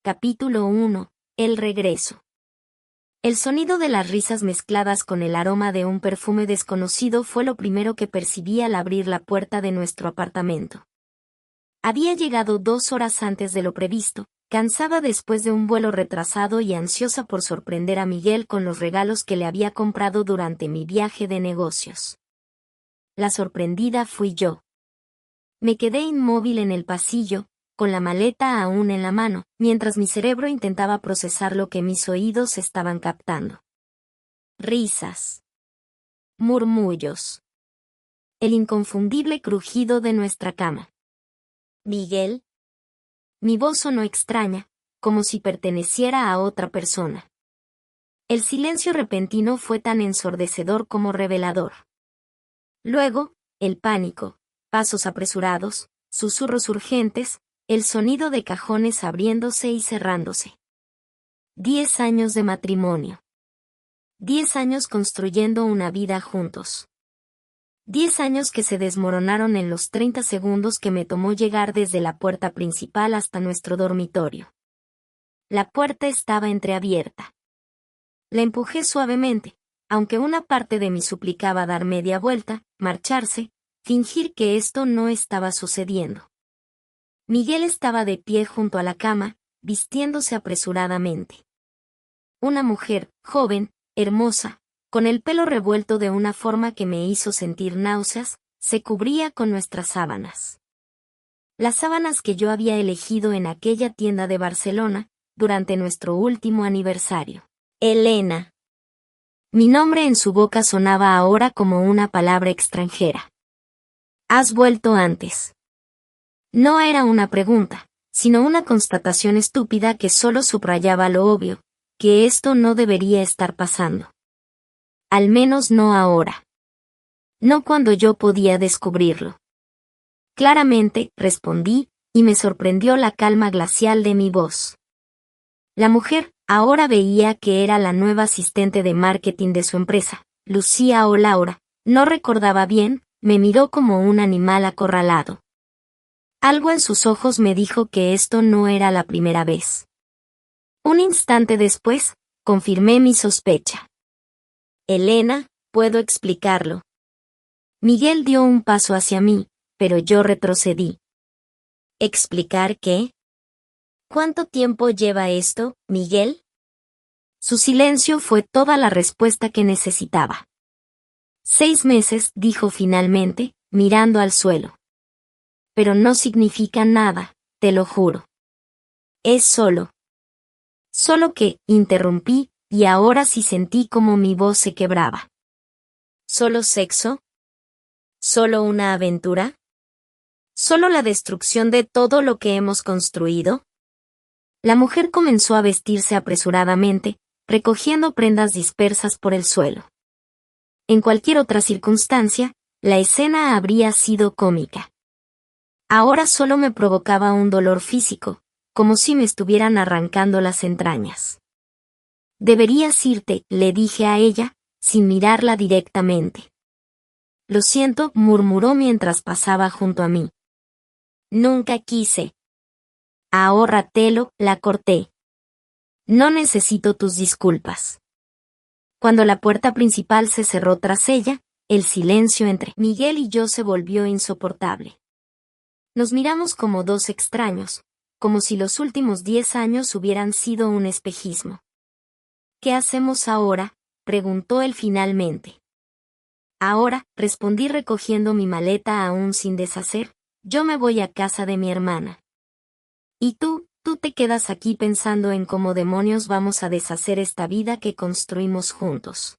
Capítulo 1. El regreso. El sonido de las risas mezcladas con el aroma de un perfume desconocido fue lo primero que percibí al abrir la puerta de nuestro apartamento. Había llegado 2 horas antes de lo previsto, cansada después de un vuelo retrasado y ansiosa por sorprender a Miguel con los regalos que le había comprado durante mi viaje de negocios. La sorprendida fui yo. Me quedé inmóvil en el pasillo, con la maleta aún en la mano, mientras mi cerebro intentaba procesar lo que mis oídos estaban captando. Risas. Murmullos. El inconfundible crujido de nuestra cama. ¿Miguel? Mi voz sonó extraña, como si perteneciera a otra persona. El silencio repentino fue tan ensordecedor como revelador. Luego, el pánico, pasos apresurados, susurros urgentes, el sonido de cajones abriéndose y cerrándose. 10 años de matrimonio. 10 años construyendo una vida juntos. 10 años que se desmoronaron en los 30 segundos que me tomó llegar desde la puerta principal hasta nuestro dormitorio. La puerta estaba entreabierta. La empujé suavemente, aunque una parte de mí suplicaba dar media vuelta, marcharse, fingir que esto no estaba sucediendo. Miguel estaba de pie junto a la cama, vistiéndose apresuradamente. Una mujer, joven, hermosa, con el pelo revuelto de una forma que me hizo sentir náuseas, se cubría con nuestras sábanas. Las sábanas que yo había elegido en aquella tienda de Barcelona, durante nuestro último aniversario. Elena. Mi nombre en su boca sonaba ahora como una palabra extranjera. Has vuelto antes. No era una pregunta, sino una constatación estúpida que solo subrayaba lo obvio, que esto no debería estar pasando. Al menos no ahora. No cuando yo podía descubrirlo. Claramente, respondí, y me sorprendió la calma glacial de mi voz. La mujer, ahora veía que era la nueva asistente de marketing de su empresa, Lucía o Laura, no recordaba bien, me miró como un animal acorralado. Algo en sus ojos me dijo que esto no era la primera vez. Un instante después, confirmé mi sospecha. Elena, puedo explicarlo. Miguel dio un paso hacia mí, pero yo retrocedí. ¿Explicar qué? ¿Cuánto tiempo lleva esto, Miguel? Su silencio fue toda la respuesta que necesitaba. 6 meses, dijo finalmente, mirando al suelo. Pero no significa nada, te lo juro. Es solo que, interrumpí, y ahora sí sentí como mi voz se quebraba. ¿Solo sexo? ¿Solo una aventura? ¿Solo la destrucción de todo lo que hemos construido? La mujer comenzó a vestirse apresuradamente, recogiendo prendas dispersas por el suelo. En cualquier otra circunstancia, la escena habría sido cómica. Ahora solo me provocaba un dolor físico, como si me estuvieran arrancando las entrañas. Deberías irte, le dije a ella, sin mirarla directamente. Lo siento, murmuró mientras pasaba junto a mí. Nunca quise. Ahórratelo, la corté. No necesito tus disculpas. Cuando la puerta principal se cerró tras ella, el silencio entre Miguel y yo se volvió insoportable. Nos miramos como 2 extraños, como si los últimos 10 años hubieran sido un espejismo. ¿Qué hacemos ahora?, preguntó él finalmente. Ahora, respondí recogiendo mi maleta aún sin deshacer, yo me voy a casa de mi hermana. Y tú te quedas aquí pensando en cómo demonios vamos a deshacer esta vida que construimos juntos.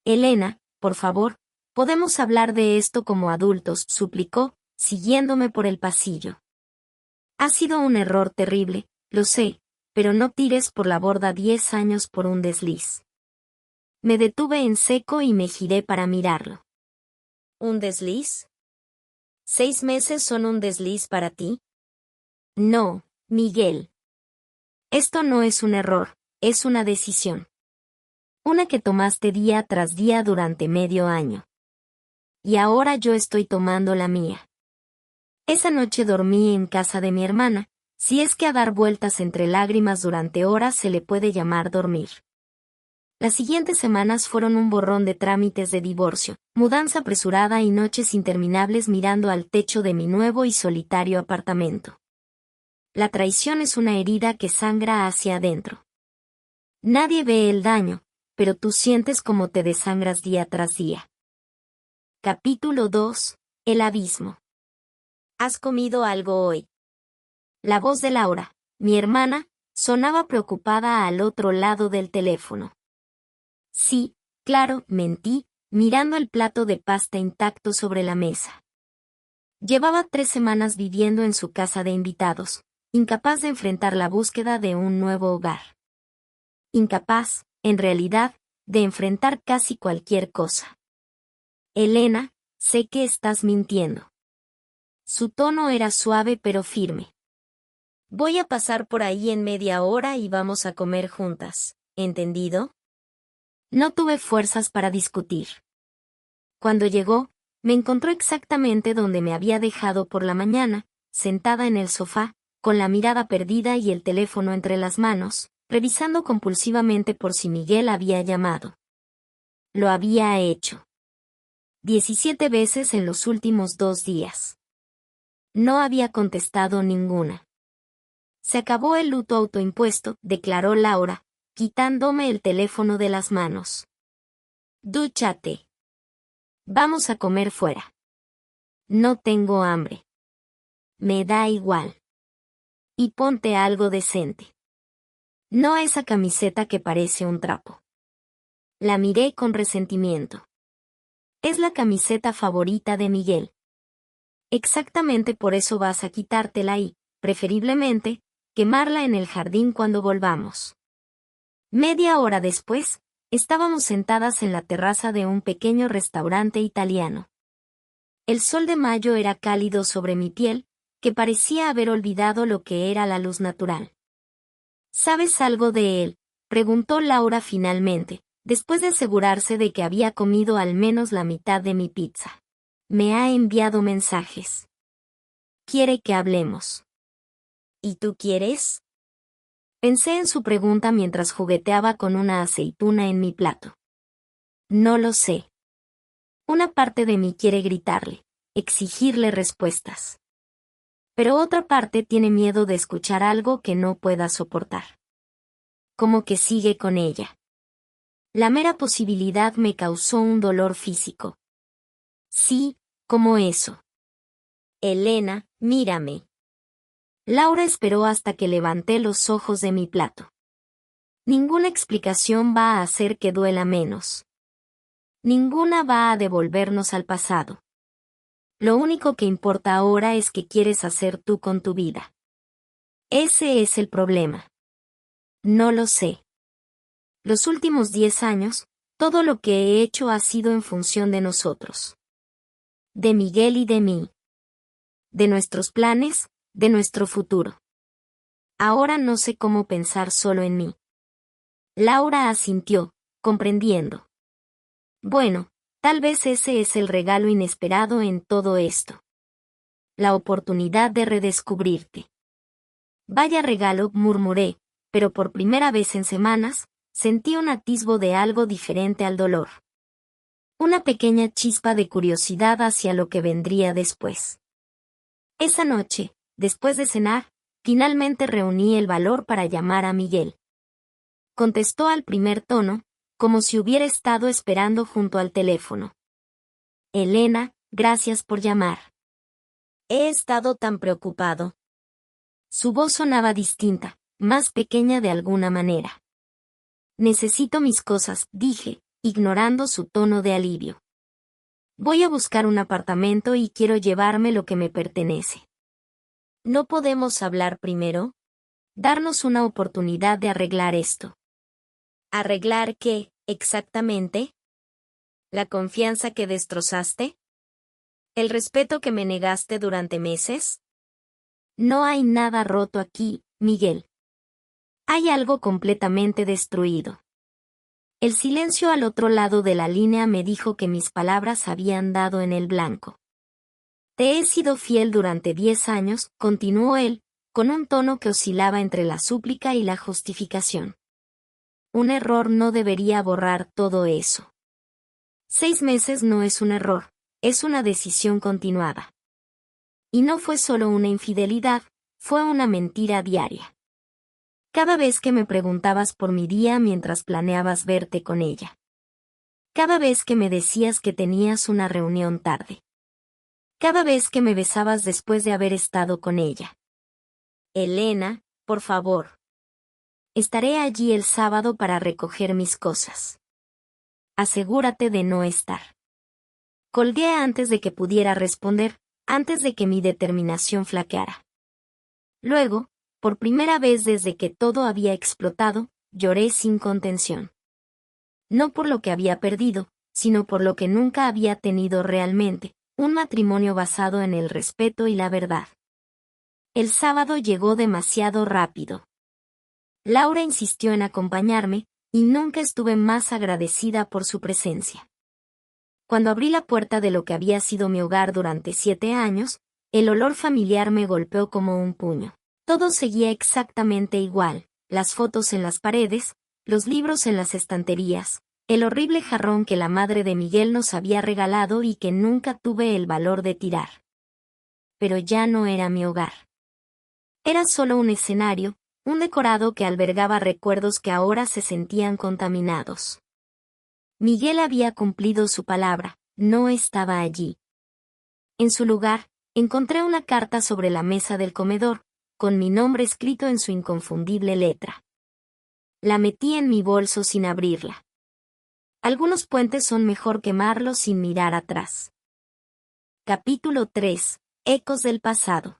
Elena, por favor, podemos hablar de esto como adultos, suplicó, siguiéndome por el pasillo. Ha sido un error terrible, lo sé, pero no tires por la borda 10 años por un desliz. Me detuve en seco y me giré para mirarlo. ¿Un desliz? ¿6 meses son un desliz para ti? No, Miguel. Esto no es un error, es una decisión. Una que tomaste día tras día durante medio año. Y ahora yo estoy tomando la mía. Esa noche dormí en casa de mi hermana, Si es que a dar vueltas entre lágrimas durante horas se le puede llamar dormir. Las siguientes semanas fueron un borrón de trámites de divorcio, mudanza apresurada y noches interminables mirando al techo de mi nuevo y solitario apartamento. La traición es una herida que sangra hacia adentro. Nadie ve el daño, pero tú sientes cómo te desangras día tras día. Capítulo 2. El abismo. ¿Has comido algo hoy? La voz de Laura, mi hermana, sonaba preocupada al otro lado del teléfono. Sí, claro, mentí, mirando el plato de pasta intacto sobre la mesa. Llevaba 3 semanas viviendo en su casa de invitados, incapaz de enfrentar la búsqueda de un nuevo hogar. Incapaz, en realidad, de enfrentar casi cualquier cosa. Elena, sé que estás mintiendo. Su tono era suave pero firme. Voy a pasar por ahí en media hora y vamos a comer juntas, ¿entendido? No tuve fuerzas para discutir. Cuando llegó, me encontró exactamente donde me había dejado por la mañana, sentada en el sofá, con la mirada perdida y el teléfono entre las manos, revisando compulsivamente por si Miguel había llamado. Lo había hecho. 17 veces en los últimos 2 días. No había contestado ninguna. Se acabó el luto autoimpuesto, declaró Laura, quitándome el teléfono de las manos. Dúchate. Vamos a comer fuera. No tengo hambre. Me da igual. Y ponte algo decente. No esa camiseta que parece un trapo. La miré con resentimiento. Es la camiseta favorita de Miguel. Exactamente por eso vas a quitártela y, preferiblemente, quemarla en el jardín cuando volvamos. Media hora después, estábamos sentadas en la terraza de un pequeño restaurante italiano. El sol de mayo era cálido sobre mi piel, que parecía haber olvidado lo que era la luz natural. ¿Sabes algo de él?, preguntó Laura finalmente, después de asegurarse de que había comido al menos la mitad de mi pizza. Me ha enviado mensajes. Quiere que hablemos. ¿Y tú quieres? Pensé en su pregunta mientras jugueteaba con una aceituna en mi plato. No lo sé. Una parte de mí quiere gritarle, exigirle respuestas. Pero otra parte tiene miedo de escuchar algo que no pueda soportar. Como que sigue con ella. La mera posibilidad me causó un dolor físico. Sí, como eso. Elena, mírame. Laura esperó hasta que levanté los ojos de mi plato. Ninguna explicación va a hacer que duela menos. Ninguna va a devolvernos al pasado. Lo único que importa ahora es qué quieres hacer tú con tu vida. Ese es el problema. No lo sé. Los últimos 10 años, todo lo que he hecho ha sido en función de nosotros. De Miguel y de mí. De nuestros planes, de nuestro futuro. Ahora no sé cómo pensar solo en mí. Laura asintió, comprendiendo. Bueno, tal vez ese es el regalo inesperado en todo esto. La oportunidad de redescubrirte. Vaya regalo, murmuré, pero por primera vez en semanas, sentí un atisbo de algo diferente al dolor. Una pequeña chispa de curiosidad hacia lo que vendría después. Esa noche, después de cenar, finalmente reuní el valor para llamar a Miguel. Contestó al primer tono, como si hubiera estado esperando junto al teléfono. Elena, gracias por llamar. He estado tan preocupado. Su voz sonaba distinta, más pequeña de alguna manera. Necesito mis cosas, dije, ignorando su tono de alivio. Voy a buscar un apartamento y quiero llevarme lo que me pertenece. ¿No podemos hablar primero? Darnos una oportunidad de arreglar esto. ¿Arreglar qué, exactamente? ¿La confianza que destrozaste? ¿El respeto que me negaste durante meses? No hay nada roto aquí, Miguel. Hay algo completamente destruido. El silencio al otro lado de la línea me dijo que mis palabras habían dado en el blanco. Te he sido fiel durante 10 años, continuó él, con un tono que oscilaba entre la súplica y la justificación. Un error no debería borrar todo eso. 6 meses no es un error, es una decisión continuada. Y no fue solo una infidelidad, fue una mentira diaria. Cada vez que me preguntabas por mi día mientras planeabas verte con ella. Cada vez que me decías que tenías una reunión tarde. Cada vez que me besabas después de haber estado con ella. Elena, por favor. Estaré allí el sábado para recoger mis cosas. Asegúrate de no estar. Colgué antes de que pudiera responder, antes de que mi determinación flaqueara. Luego, por primera vez desde que todo había explotado, lloré sin contención. No por lo que había perdido, sino por lo que nunca había tenido realmente, un matrimonio basado en el respeto y la verdad. El sábado llegó demasiado rápido. Laura insistió en acompañarme, y nunca estuve más agradecida por su presencia. Cuando abrí la puerta de lo que había sido mi hogar durante 7 años, el olor familiar me golpeó como un puño. Todo seguía exactamente igual, las fotos en las paredes, los libros en las estanterías, el horrible jarrón que la madre de Miguel nos había regalado y que nunca tuve el valor de tirar. Pero ya no era mi hogar. Era solo un escenario, un decorado que albergaba recuerdos que ahora se sentían contaminados. Miguel había cumplido su palabra, no estaba allí. En su lugar, encontré una carta sobre la mesa del comedor, con mi nombre escrito en su inconfundible letra. La metí en mi bolso sin abrirla. Algunos puentes son mejor quemarlos sin mirar atrás. Capítulo 3. Ecos del pasado.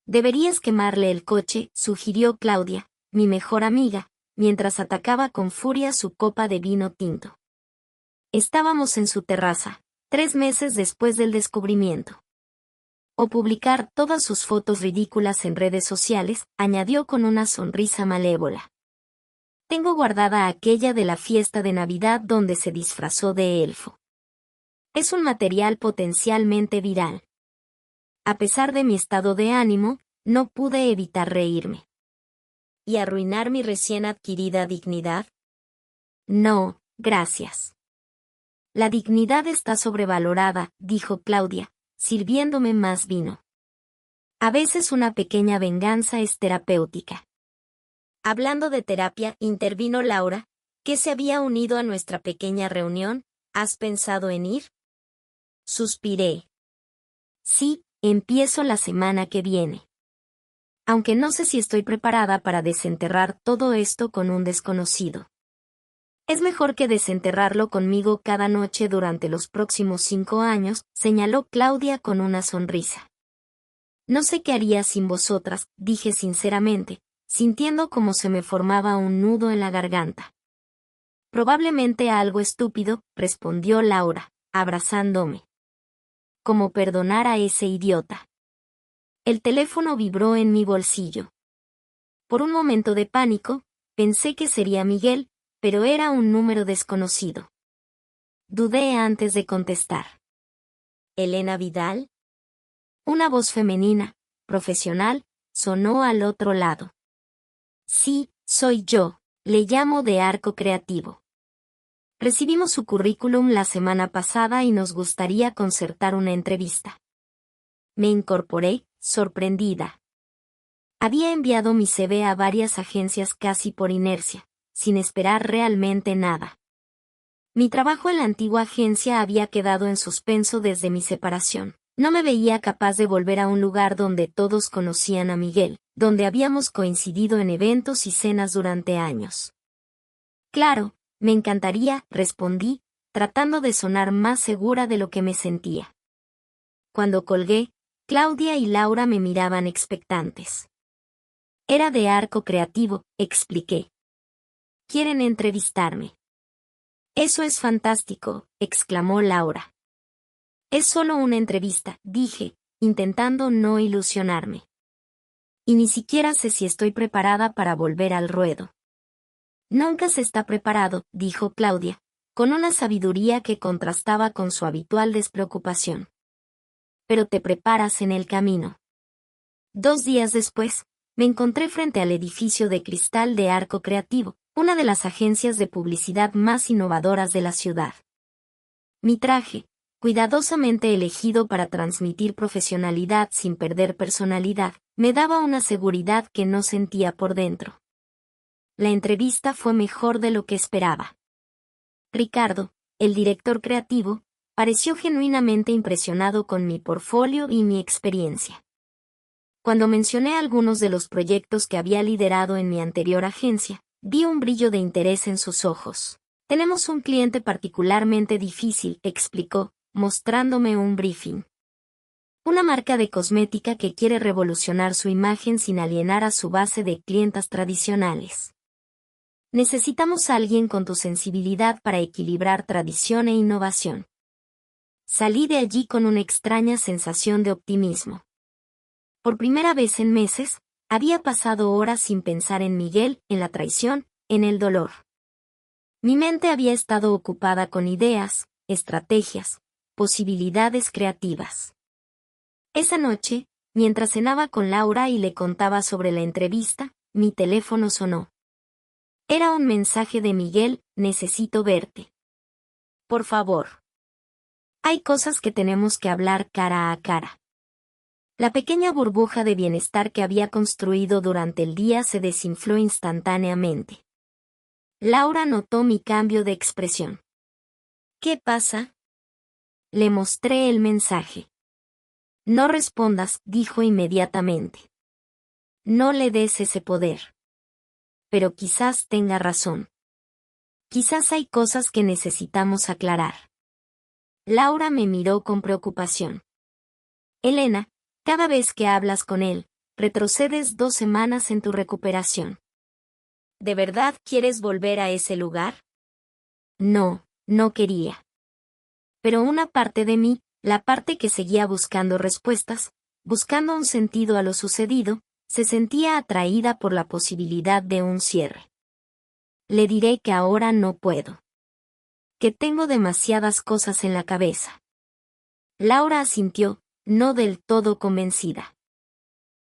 Deberías quemarle el coche, sugirió Claudia, mi mejor amiga, mientras atacaba con furia su copa de vino tinto. Estábamos en su terraza, 3 meses después del descubrimiento. O publicar todas sus fotos ridículas en redes sociales, añadió con una sonrisa malévola. Tengo guardada aquella de la fiesta de Navidad donde se disfrazó de elfo. Es un material potencialmente viral. A pesar de mi estado de ánimo, no pude evitar reírme. ¿Y arruinar mi recién adquirida dignidad? No, gracias. La dignidad está sobrevalorada, dijo Claudia, sirviéndome más vino. A veces una pequeña venganza es terapéutica. Hablando de terapia, intervino Laura, que se había unido a nuestra pequeña reunión. ¿Has pensado en ir? Suspiré. Sí, empiezo la semana que viene. Aunque no sé si estoy preparada para desenterrar todo esto con un desconocido. Es mejor que desenterrarlo conmigo cada noche durante los próximos 5 años, señaló Claudia con una sonrisa. No sé qué haría sin vosotras, dije sinceramente, sintiendo como se me formaba un nudo en la garganta. Probablemente algo estúpido, respondió Laura, abrazándome. Como perdonar a ese idiota. El teléfono vibró en mi bolsillo. Por un momento de pánico, pensé que sería Miguel, pero era un número desconocido. Dudé antes de contestar. ¿Elena Vidal? Una voz femenina, profesional, sonó al otro lado. Sí, soy yo, le llamo de Arco Creativo. Recibimos su currículum la semana pasada y nos gustaría concertar una entrevista. Me incorporé, sorprendida. Había enviado mi CV a varias agencias casi por inercia, sin esperar realmente nada. Mi trabajo en la antigua agencia había quedado en suspenso desde mi separación. No me veía capaz de volver a un lugar donde todos conocían a Miguel, donde habíamos coincidido en eventos y cenas durante años. Claro, me encantaría, respondí, tratando de sonar más segura de lo que me sentía. Cuando colgué, Claudia y Laura me miraban expectantes. Era de Arco Creativo, expliqué. Quieren entrevistarme. Eso es fantástico, exclamó Laura. Es solo una entrevista, dije, intentando no ilusionarme. Y ni siquiera sé si estoy preparada para volver al ruedo. Nunca se está preparado, dijo Claudia, con una sabiduría que contrastaba con su habitual despreocupación. Pero te preparas en el camino. 2 días después, me encontré frente al edificio de cristal de Arco Creativo, una de las agencias de publicidad más innovadoras de la ciudad. Mi traje, cuidadosamente elegido para transmitir profesionalidad sin perder personalidad, me daba una seguridad que no sentía por dentro. La entrevista fue mejor de lo que esperaba. Ricardo, el director creativo, pareció genuinamente impresionado con mi portfolio y mi experiencia. Cuando mencioné algunos de los proyectos que había liderado en mi anterior agencia, vi un brillo de interés en sus ojos. Tenemos un cliente particularmente difícil, explicó, mostrándome un briefing. Una marca de cosmética que quiere revolucionar su imagen sin alienar a su base de clientas tradicionales. Necesitamos a alguien con tu sensibilidad para equilibrar tradición e innovación. Salí de allí con una extraña sensación de optimismo. Por primera vez en meses, había pasado horas sin pensar en Miguel, en la traición, en el dolor. Mi mente había estado ocupada con ideas, estrategias, posibilidades creativas. Esa noche, mientras cenaba con Laura y le contaba sobre la entrevista, mi teléfono sonó. Era un mensaje de Miguel: necesito verte. Por favor. Hay cosas que tenemos que hablar cara a cara. La pequeña burbuja de bienestar que había construido durante el día se desinfló instantáneamente. Laura notó mi cambio de expresión. ¿Qué pasa? Le mostré el mensaje. No respondas, dijo inmediatamente. No le des ese poder. Pero quizás tenga razón. Quizás hay cosas que necesitamos aclarar. Laura me miró con preocupación. Elena, cada vez que hablas con él, retrocedes 2 semanas en tu recuperación. ¿De verdad quieres volver a ese lugar? No, no quería. Pero una parte de mí, la parte que seguía buscando respuestas, buscando un sentido a lo sucedido, se sentía atraída por la posibilidad de un cierre. Le diré que ahora no puedo. Que tengo demasiadas cosas en la cabeza. Laura asintió, no del todo convencida.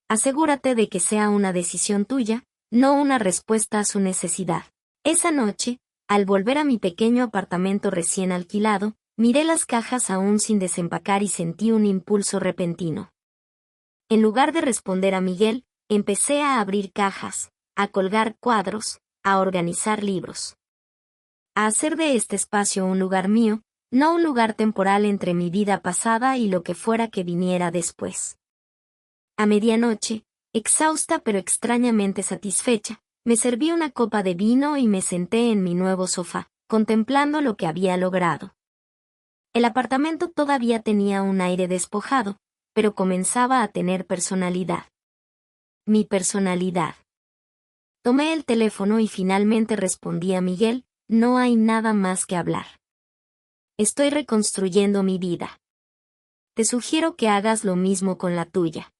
Asegúrate de que sea una decisión tuya, no una respuesta a su necesidad. Esa noche, al volver a mi pequeño apartamento recién alquilado, miré las cajas aún sin desempacar y sentí un impulso repentino. En lugar de responder a Miguel, empecé a abrir cajas, a colgar cuadros, a organizar libros. A hacer de este espacio un lugar mío, no un lugar temporal entre mi vida pasada y lo que fuera que viniera después. A medianoche, exhausta pero extrañamente satisfecha, me serví una copa de vino y me senté en mi nuevo sofá, contemplando lo que había logrado. El apartamento todavía tenía un aire despojado, pero comenzaba a tener personalidad. Mi personalidad. Tomé el teléfono y finalmente respondí a Miguel: no hay nada más que hablar. Estoy reconstruyendo mi vida. Te sugiero que hagas lo mismo con la tuya.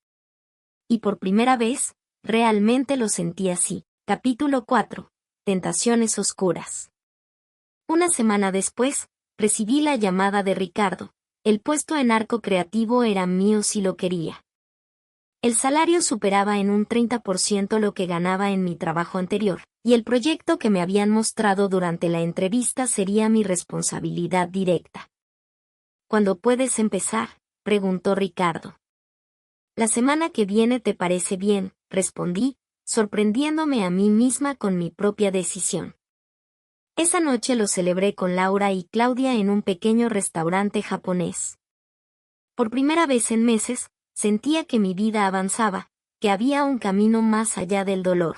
Y por primera vez, realmente lo sentí así. Capítulo 4. Tentaciones oscuras. Una semana después, recibí la llamada de Ricardo. El puesto en Arco Creativo era mío si lo quería. El salario superaba en un 30% lo que ganaba en mi trabajo anterior, y el proyecto que me habían mostrado durante la entrevista sería mi responsabilidad directa. ¿Cuándo puedes empezar?, preguntó Ricardo. La semana que viene te parece bien, respondí, sorprendiéndome a mí misma con mi propia decisión. Esa noche lo celebré con Laura y Claudia en un pequeño restaurante japonés. Por primera vez en meses, sentía que mi vida avanzaba, que había un camino más allá del dolor.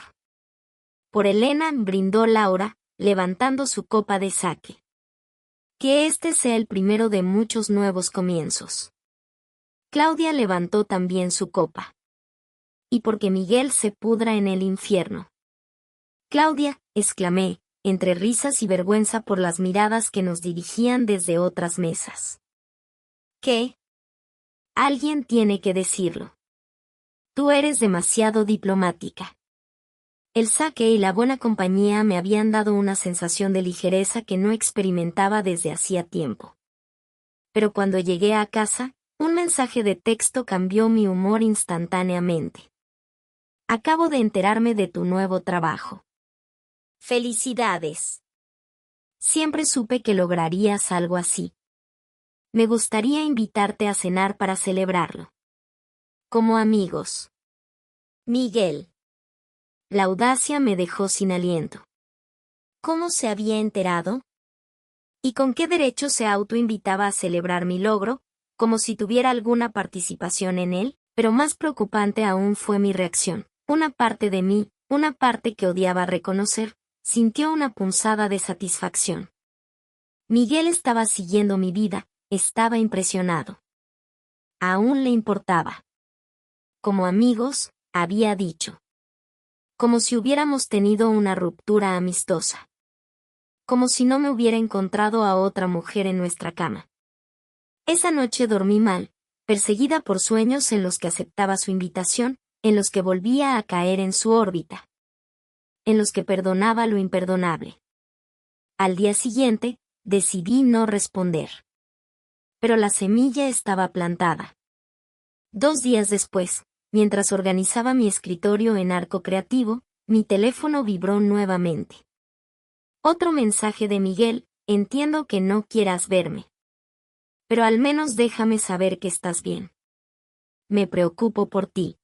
Por Elena, brindó Laura, levantando su copa de sake. Que este sea el primero de muchos nuevos comienzos. Claudia levantó también su copa. Y porque Miguel se pudra en el infierno. Claudia, exclamé, entre risas y vergüenza por las miradas que nos dirigían desde otras mesas. ¿Qué? Alguien tiene que decirlo. Tú eres demasiado diplomática. El sake y la buena compañía me habían dado una sensación de ligereza que no experimentaba desde hacía tiempo. Pero cuando llegué a casa, Un mensaje de texto cambió mi humor instantáneamente. Acabo de enterarme de tu nuevo trabajo. Felicidades. Siempre supe que lograrías algo así. Me gustaría invitarte a cenar para celebrarlo. Como amigos. Miguel. La audacia me dejó sin aliento. ¿Cómo se había enterado? ¿Y con qué derecho se autoinvitaba a celebrar mi logro, como si tuviera alguna participación en él? Pero más preocupante aún fue mi reacción. Una parte de mí, una parte que odiaba reconocer, sintió una punzada de satisfacción. Miguel estaba siguiendo mi vida, estaba impresionado. Aún le importaba. Como amigos, había dicho. Como si hubiéramos tenido una ruptura amistosa. Como si no me hubiera encontrado a otra mujer en nuestra cama. Esa noche dormí mal, perseguida por sueños en los que aceptaba su invitación, en los que volvía a caer en su órbita. En los que perdonaba lo imperdonable. Al día siguiente, decidí no responder. Pero la semilla estaba plantada. 2 días después, mientras organizaba mi escritorio en Arco Creativo, mi teléfono vibró nuevamente. Otro mensaje de Miguel: entiendo que no quieras verme. Pero al menos déjame saber que estás bien. Me preocupo por ti.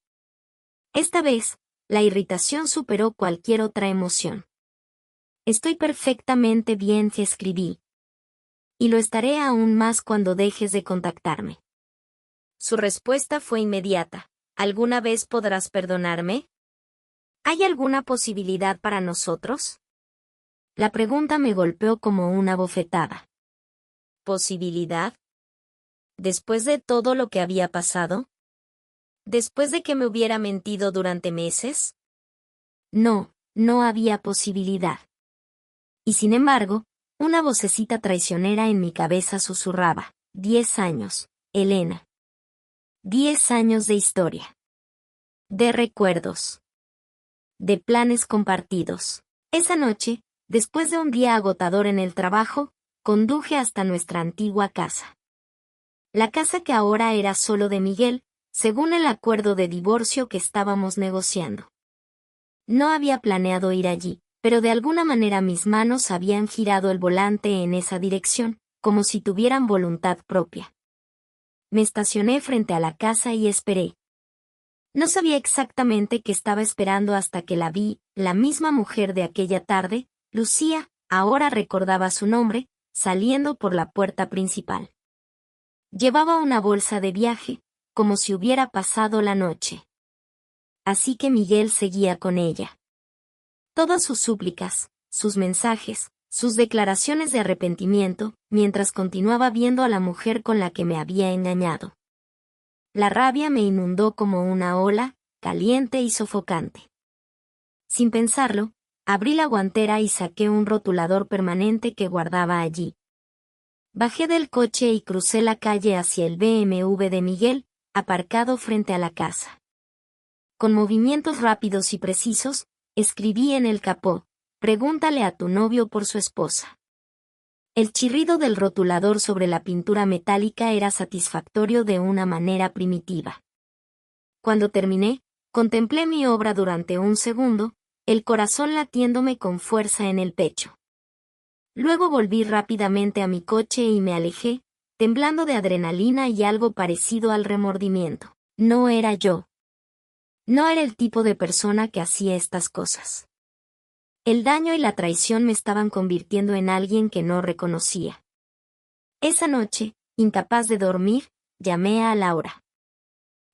Esta vez, la irritación superó cualquier otra emoción. Estoy perfectamente bien, te escribí. Y lo estaré aún más cuando dejes de contactarme. Su respuesta fue inmediata. ¿Alguna vez podrás perdonarme? ¿Hay alguna posibilidad para nosotros? La pregunta me golpeó como una bofetada. ¿Posibilidad? ¿Después de todo lo que había pasado? ¿Después de que me hubiera mentido durante meses? No, no había posibilidad. Y sin embargo, una vocecita traicionera en mi cabeza susurraba: 10 años, Elena. 10 años de historia. De recuerdos. De planes compartidos. Esa noche, después de un día agotador en el trabajo, conduje hasta nuestra antigua casa. La casa que ahora era solo de Miguel, según el acuerdo de divorcio que estábamos negociando. No había planeado ir allí, pero de alguna manera mis manos habían girado el volante en esa dirección, como si tuvieran voluntad propia. Me estacioné frente a la casa y esperé. No sabía exactamente qué estaba esperando hasta que la vi, la misma mujer de aquella tarde, Lucía, ahora recordaba su nombre, saliendo por la puerta principal. Llevaba una bolsa de viaje, como si hubiera pasado la noche. Así que Miguel seguía con ella. Todas sus súplicas, sus mensajes, sus declaraciones de arrepentimiento, mientras continuaba viendo a la mujer con la que me había engañado. La rabia me inundó como una ola, caliente y sofocante. Sin pensarlo, abrí la guantera y saqué un rotulador permanente que guardaba allí. Bajé del coche y crucé la calle hacia el BMW de Miguel, aparcado frente a la casa. Con movimientos rápidos y precisos, escribí en el capó: pregúntale a tu novio por su esposa. El chirrido del rotulador sobre la pintura metálica era satisfactorio de una manera primitiva. Cuando terminé, contemplé mi obra durante un segundo, el corazón latiéndome con fuerza en el pecho. Luego volví rápidamente a mi coche y me alejé, temblando de adrenalina y algo parecido al remordimiento. No era yo. No era el tipo de persona que hacía estas cosas. El daño y la traición me estaban convirtiendo en alguien que no reconocía. Esa noche, incapaz de dormir, llamé a Laura.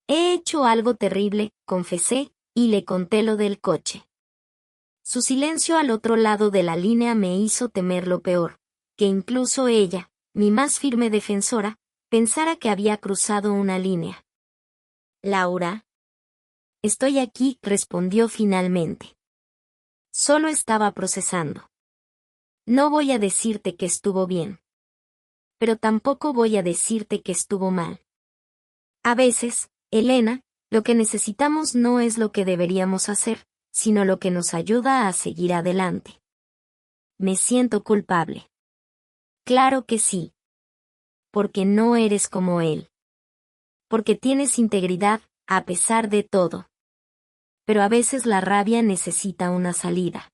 He hecho algo terrible, confesé, y le conté lo del coche. Su silencio al otro lado de la línea me hizo temer lo peor, que incluso ella, mi más firme defensora, pensara que había cruzado una línea. Laura. Estoy aquí, respondió finalmente. Solo estaba procesando. No voy a decirte que estuvo bien. Pero tampoco voy a decirte que estuvo mal. A veces, Elena, lo que necesitamos no es lo que deberíamos hacer, sino lo que nos ayuda a seguir adelante. Me siento culpable. Claro que sí. Porque no eres como él. porque tienes integridad, a pesar de todo. Pero a veces la rabia necesita una salida.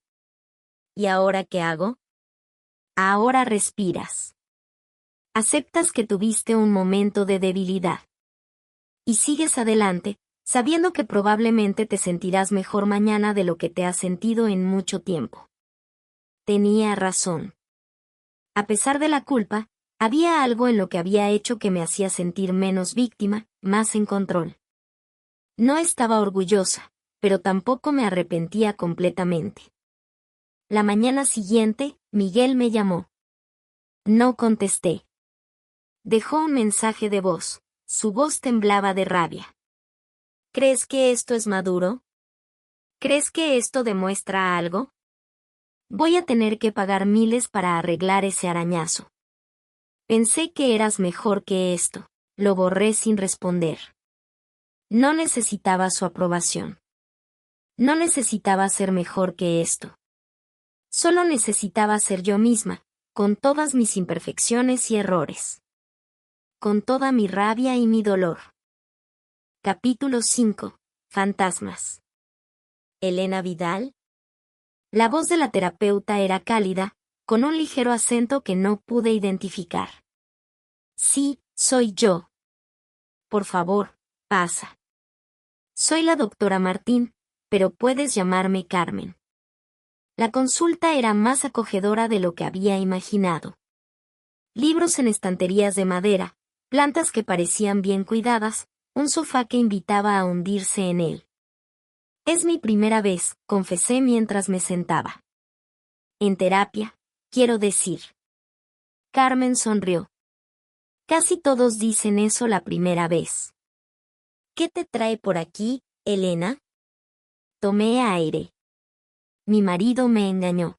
¿Y ahora qué hago? Ahora respiras. Aceptas que tuviste un momento de debilidad. Y sigues adelante, sabiendo que probablemente te sentirás mejor mañana de lo que te has sentido en mucho tiempo. Tenía razón. A pesar de la culpa, había algo en lo que había hecho que me hacía sentir menos víctima, más en control. No estaba orgullosa, pero tampoco me arrepentía completamente. La mañana siguiente, Miguel me llamó. No contesté. Dejó un mensaje de voz. Su voz temblaba de rabia. ¿Crees que esto es maduro? ¿Crees que esto demuestra algo? Voy a tener que pagar miles para arreglar ese arañazo. Pensé que eras mejor que esto. Lo borré sin responder. No necesitaba su aprobación. No necesitaba ser mejor que esto. Solo necesitaba ser yo misma, con todas mis imperfecciones y errores. Con toda mi rabia y mi dolor. Capítulo 5. Fantasmas. ¿Elena Vidal? La voz de la terapeuta era cálida, con un ligero acento que no pude identificar. Sí, soy yo. Por favor, pasa. Soy la doctora Martín, pero puedes llamarme Carmen. La consulta era más acogedora de lo que había imaginado. Libros en estanterías de madera, plantas que parecían bien cuidadas, un sofá que invitaba a hundirse en él. Es mi primera vez, confesé mientras me sentaba. En terapia, quiero decir. Carmen sonrió. Casi todos dicen eso la primera vez. ¿Qué te trae por aquí, Elena? Tomé aire. Mi marido me engañó.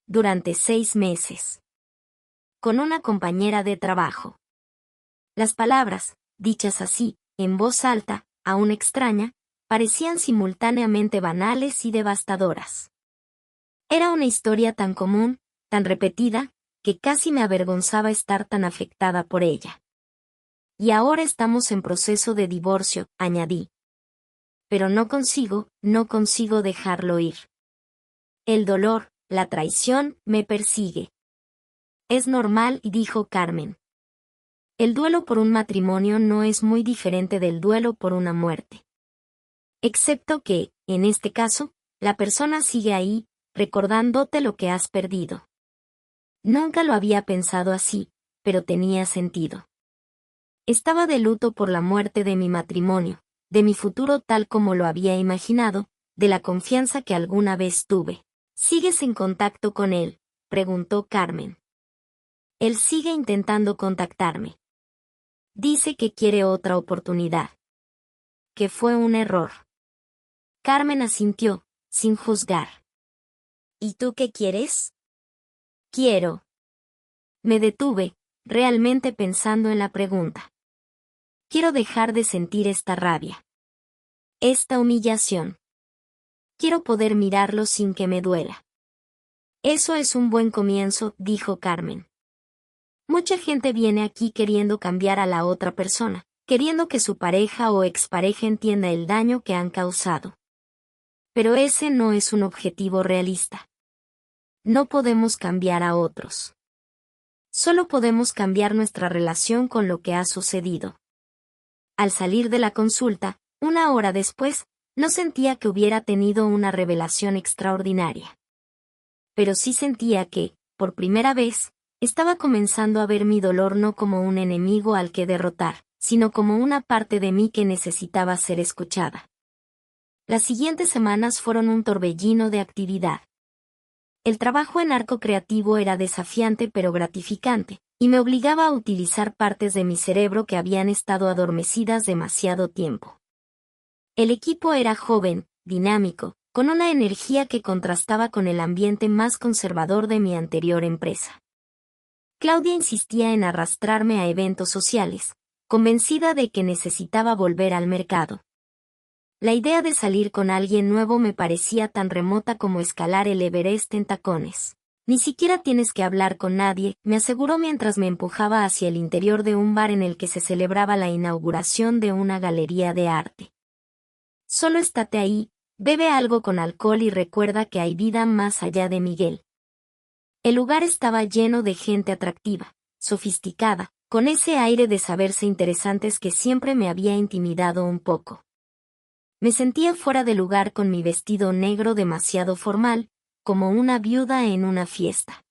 Durante 6 meses. Con una compañera de trabajo. Las palabras, dichas así, en voz alta, aún extraña, parecían simultáneamente banales y devastadoras. Era una historia tan común, tan repetida, que casi me avergonzaba estar tan afectada por ella. Y ahora estamos en proceso de divorcio, añadí. Pero no consigo dejarlo ir. El dolor, la traición, me persigue. Es normal, dijo Carmen. El duelo por un matrimonio no es muy diferente del duelo por una muerte. Excepto que, en este caso, la persona sigue ahí, recordándote lo que has perdido. Nunca lo había pensado así, pero tenía sentido. Estaba de luto por la muerte de mi matrimonio, de mi futuro tal como lo había imaginado, de la confianza que alguna vez tuve. ¿Sigues en contacto con él?, preguntó Carmen. Él sigue intentando contactarme. Dice que quiere otra oportunidad. Que fue un error. Carmen asintió, sin juzgar. ¿Y tú qué quieres? Quiero. Me detuve, realmente pensando en la pregunta. Quiero dejar de sentir esta rabia. Esta humillación. Quiero poder mirarlo sin que me duela. Eso es un buen comienzo, dijo Carmen. Mucha gente viene aquí queriendo cambiar a la otra persona, queriendo que su pareja o expareja entienda el daño que han causado. Pero ese no es un objetivo realista. No podemos cambiar a otros. Solo podemos cambiar nuestra relación con lo que ha sucedido. Al salir de la consulta, 1 hora después, no sentía que hubiera tenido una revelación extraordinaria. Pero sí sentía que, por primera vez, estaba comenzando a ver mi dolor no como un enemigo al que derrotar, sino como una parte de mí que necesitaba ser escuchada. Las siguientes semanas fueron un torbellino de actividad. El trabajo en Arco Creativo era desafiante pero gratificante, y me obligaba a utilizar partes de mi cerebro que habían estado adormecidas demasiado tiempo. El equipo era joven, dinámico, con una energía que contrastaba con el ambiente más conservador de mi anterior empresa. Claudia insistía en arrastrarme a eventos sociales, convencida de que necesitaba volver al mercado. La idea de salir con alguien nuevo me parecía tan remota como escalar el Everest en tacones. Ni siquiera tienes que hablar con nadie, me aseguró mientras me empujaba hacia el interior de un bar en el que se celebraba la inauguración de una galería de arte. Solo estate ahí, bebe algo con alcohol y recuerda que hay vida más allá de Miguel. El lugar estaba lleno de gente atractiva, sofisticada, con ese aire de saberse interesantes que siempre me había intimidado un poco. Me sentía fuera de lugar con mi vestido negro demasiado formal, como una viuda en una fiesta.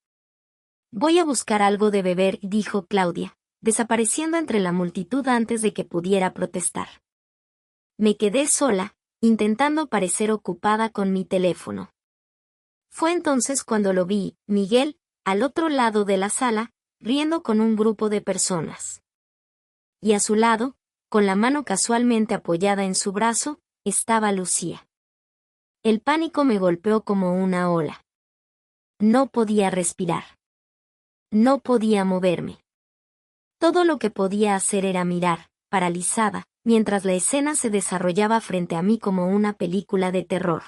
Voy a buscar algo de beber, dijo Claudia, desapareciendo entre la multitud antes de que pudiera protestar. Me quedé sola, intentando parecer ocupada con mi teléfono. Fue entonces cuando lo vi, Miguel, al otro lado de la sala, riendo con un grupo de personas. Y a su lado, con la mano casualmente apoyada en su brazo, estaba Lucía. El pánico me golpeó como una ola. No podía respirar. No podía moverme. Todo lo que podía hacer era mirar, paralizada, mientras la escena se desarrollaba frente a mí como una película de terror.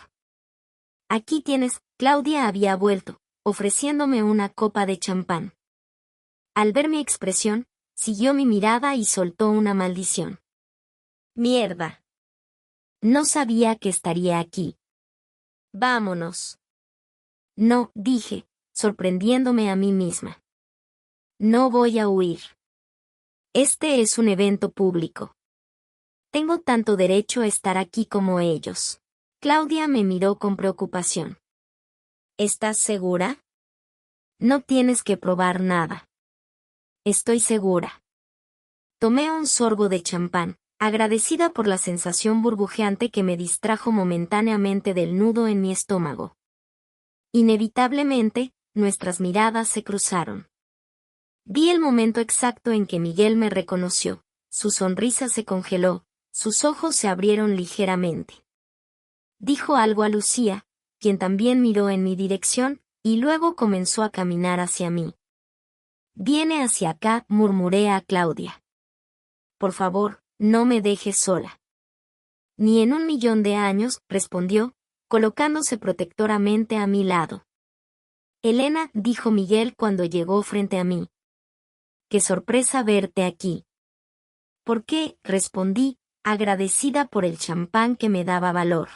Aquí tienes, Claudia había vuelto, ofreciéndome una copa de champán. Al ver mi expresión, siguió mi mirada y soltó una maldición. Mierda. No sabía que estaría aquí. Vámonos. No, dije, sorprendiéndome a mí misma. No voy a huir. Este es un evento público. Tengo tanto derecho a estar aquí como ellos. Claudia me miró con preocupación. ¿Estás segura? No tienes que probar nada. Estoy segura. Tomé un sorbo de champán, agradecida por la sensación burbujeante que me distrajo momentáneamente del nudo en mi estómago. Inevitablemente, nuestras miradas se cruzaron. Vi el momento exacto en que Miguel me reconoció, su sonrisa se congeló, sus ojos se abrieron ligeramente. Dijo algo a Lucía, quien también miró en mi dirección, y luego comenzó a caminar hacia mí. Viene hacia acá, murmuré a Claudia. Por favor, no me dejes sola. Ni en 1.000.000 de años, respondió, colocándose protectoramente a mi lado. Elena, dijo Miguel cuando llegó frente a mí. Qué sorpresa verte aquí. ¿Por qué? Respondí, agradecida por el champán que me daba valor.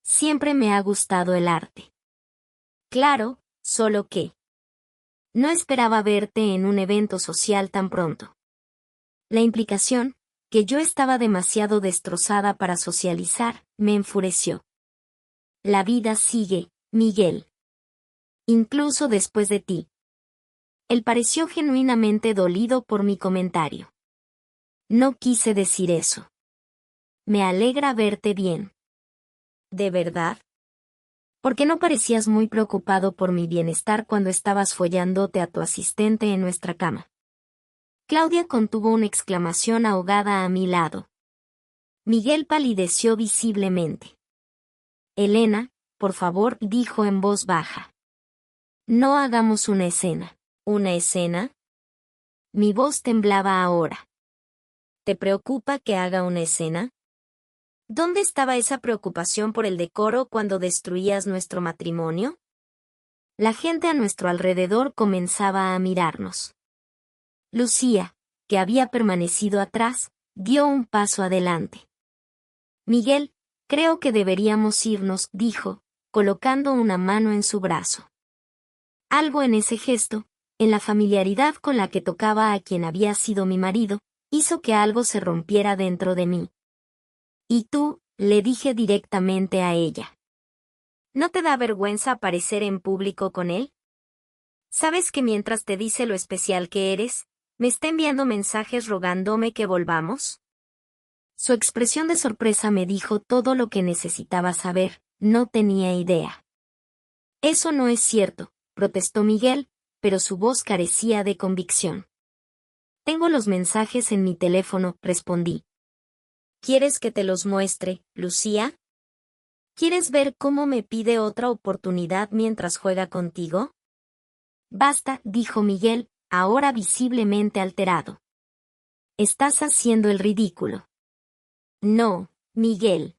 Siempre me ha gustado el arte. Claro, solo que no esperaba verte en un evento social tan pronto. La implicación, que yo estaba demasiado destrozada para socializar, me enfureció. La vida sigue, Miguel. Incluso después de ti. Él pareció genuinamente dolido por mi comentario. No quise decir eso. Me alegra verte bien. ¿De verdad? Porque no parecías muy preocupado por mi bienestar cuando estabas follándote a tu asistente en nuestra cama. Claudia contuvo una exclamación ahogada a mi lado. Miguel palideció visiblemente. Elena, por favor, dijo en voz baja. No hagamos una escena. ¿Una escena? Mi voz temblaba ahora. ¿Te preocupa que haga una escena? ¿Dónde estaba esa preocupación por el decoro cuando destruías nuestro matrimonio? La gente a nuestro alrededor comenzaba a mirarnos. Lucía, que había permanecido atrás, dio un paso adelante. Miguel, creo que deberíamos irnos, dijo, colocando una mano en su brazo. Algo en ese gesto, en la familiaridad con la que tocaba a quien había sido mi marido, hizo que algo se rompiera dentro de mí. ¿Y tú? Le dije directamente a ella. ¿No te da vergüenza aparecer en público con él? ¿Sabes que mientras te dice lo especial que eres, me está enviando mensajes rogándome que volvamos? Su expresión de sorpresa me dijo todo lo que necesitaba saber, no tenía idea. Eso no es cierto, protestó Miguel, pero su voz carecía de convicción. Tengo los mensajes en mi teléfono, respondí. ¿Quieres que te los muestre, Lucía? ¿Quieres ver cómo me pide otra oportunidad mientras juega contigo? Basta, dijo Miguel, ahora visiblemente alterado. Estás haciendo el ridículo. No, Miguel.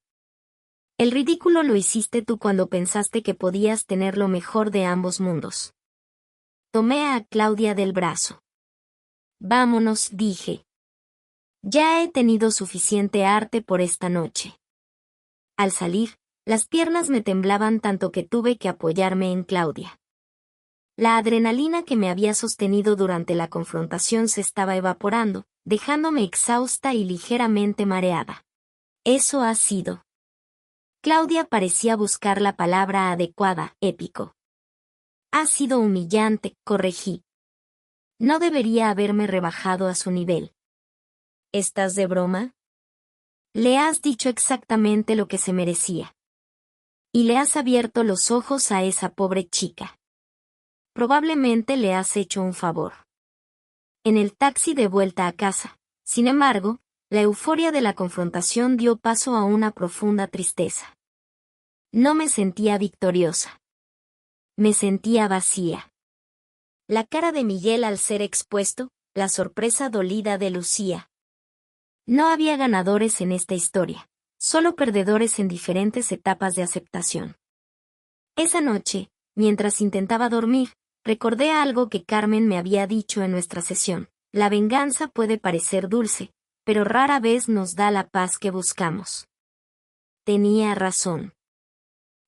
El ridículo lo hiciste tú cuando pensaste que podías tener lo mejor de ambos mundos. Tomé a Claudia del brazo. Vámonos, dije. Ya he tenido suficiente arte por esta noche. Al salir, las piernas me temblaban tanto que tuve que apoyarme en Claudia. La adrenalina que me había sostenido durante la confrontación se estaba evaporando, dejándome exhausta y ligeramente mareada. Eso ha sido. Claudia parecía buscar la palabra adecuada, épico. Ha sido humillante, corregí. No debería haberme rebajado a su nivel. ¿Estás de broma? Le has dicho exactamente lo que se merecía. Y le has abierto los ojos a esa pobre chica. Probablemente le has hecho un favor. En el taxi de vuelta a casa, sin embargo, la euforia de la confrontación dio paso a una profunda tristeza. No me sentía victoriosa. Me sentía vacía. La cara de Miguel al ser expuesto, la sorpresa dolida de Lucía. No había ganadores en esta historia, solo perdedores en diferentes etapas de aceptación. Esa noche, mientras intentaba dormir, recordé algo que Carmen me había dicho en nuestra sesión. La venganza puede parecer dulce, pero rara vez nos da la paz que buscamos. Tenía razón.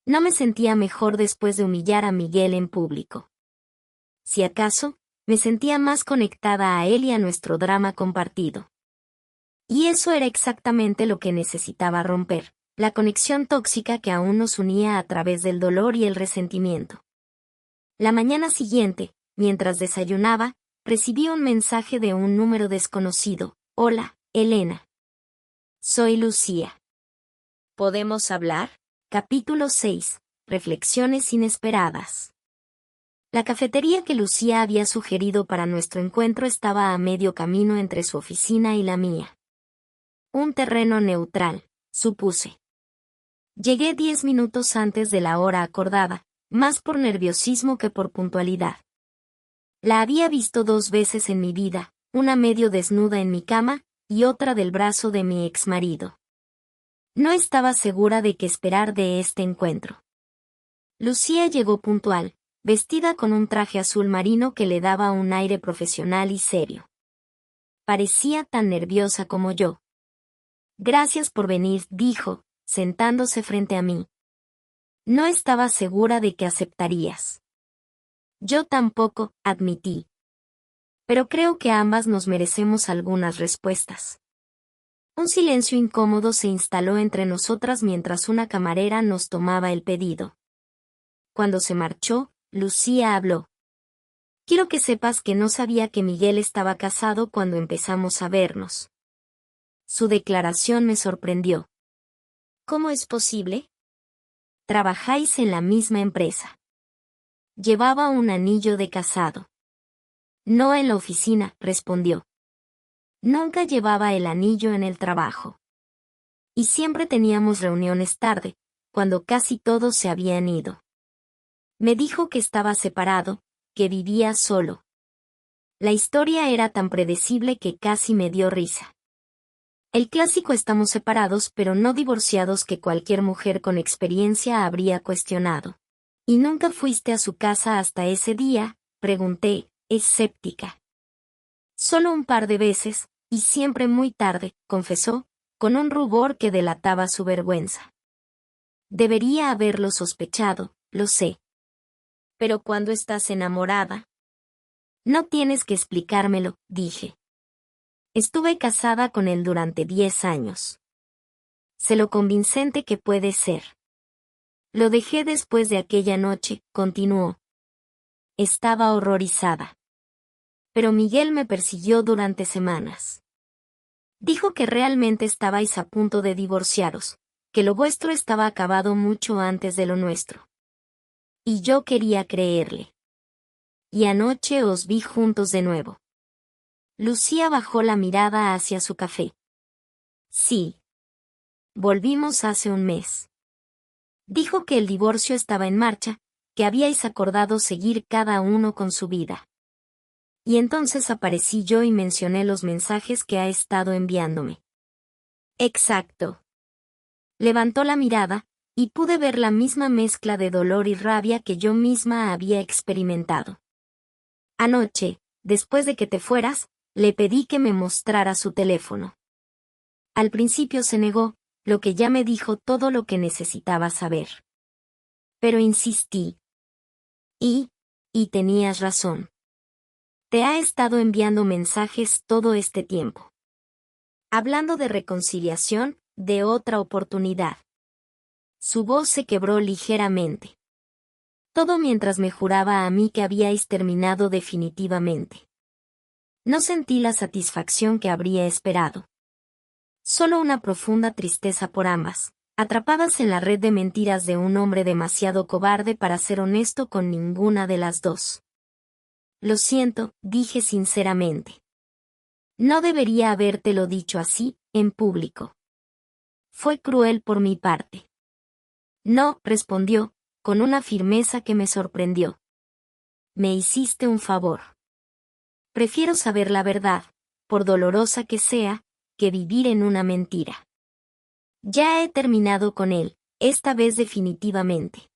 No me sentía mejor después de humillar a Miguel en público. Si acaso, me sentía más conectada a él y a nuestro drama compartido. Y eso era exactamente lo que necesitaba romper, la conexión tóxica que aún nos unía a través del dolor y el resentimiento. La mañana siguiente, mientras desayunaba, recibí un mensaje de un número desconocido. Hola, Elena. Soy Lucía. ¿Podemos hablar? Capítulo 6. Reflexiones inesperadas. La cafetería que Lucía había sugerido para nuestro encuentro estaba a medio camino entre su oficina y la mía. Un terreno neutral, supuse. Llegué 10 minutos antes de la hora acordada, más por nerviosismo que por puntualidad. La había visto 2 veces en mi vida, una medio desnuda en mi cama, y otra del brazo de mi exmarido. No estaba segura de qué esperar de este encuentro. Lucía llegó puntual, vestida con un traje azul marino que le daba un aire profesional y serio. Parecía tan nerviosa como yo. Gracias por venir, dijo, sentándose frente a mí. No estaba segura de que aceptarías. Yo tampoco, admití. Pero creo que ambas nos merecemos algunas respuestas. Un silencio incómodo se instaló entre nosotras mientras una camarera nos tomaba el pedido. Cuando se marchó, Lucía habló. Quiero que sepas que no sabía que Miguel estaba casado cuando empezamos a vernos. Su declaración me sorprendió. ¿Cómo es posible? Trabajáis en la misma empresa. Llevaba un anillo de casado. No en la oficina, respondió. Nunca llevaba el anillo en el trabajo. Y siempre teníamos reuniones tarde, cuando casi todos se habían ido. Me dijo que estaba separado, que vivía solo. La historia era tan predecible que casi me dio risa. El clásico estamos separados pero no divorciados que cualquier mujer con experiencia habría cuestionado. ¿Y nunca fuiste a su casa hasta ese día?, pregunté, escéptica. Solo un par de veces, y siempre muy tarde, confesó, con un rubor que delataba su vergüenza. Debería haberlo sospechado, lo sé. Pero cuando estás enamorada. No tienes que explicármelo, dije. Estuve casada con él durante 10 años. Sé lo convincente que puede ser. Lo dejé después de aquella noche, continuó. Estaba horrorizada. Pero Miguel me persiguió durante semanas. Dijo que realmente estabais a punto de divorciaros, que lo vuestro estaba acabado mucho antes de lo nuestro. Y yo quería creerle. Y anoche os vi juntos de nuevo. Lucía bajó la mirada hacia su café. Sí. Volvimos hace un mes. Dijo que el divorcio estaba en marcha, que habíais acordado seguir cada uno con su vida. Y entonces aparecí yo y mencioné los mensajes que ha estado enviándome. Exacto. Levantó la mirada, Y pude ver la misma mezcla de dolor y rabia que yo misma había experimentado. Anoche, después de que te fueras, le pedí que me mostrara su teléfono. Al principio se negó, lo que ya me dijo todo lo que necesitaba saber. Pero insistí. Y tenías razón. Te ha estado enviando mensajes todo este tiempo. Hablando de reconciliación, de otra oportunidad. Su voz se quebró ligeramente. Todo mientras me juraba a mí que habíais terminado definitivamente. No sentí la satisfacción que habría esperado. Solo una profunda tristeza por ambas, atrapadas en la red de mentiras de un hombre demasiado cobarde para ser honesto con ninguna de las dos. Lo siento, dije sinceramente. No debería habértelo dicho así, en público. Fue cruel por mi parte. No, respondió, con una firmeza que me sorprendió. Me hiciste un favor. Prefiero saber la verdad, por dolorosa que sea, que vivir en una mentira. Ya he terminado con él, esta vez definitivamente.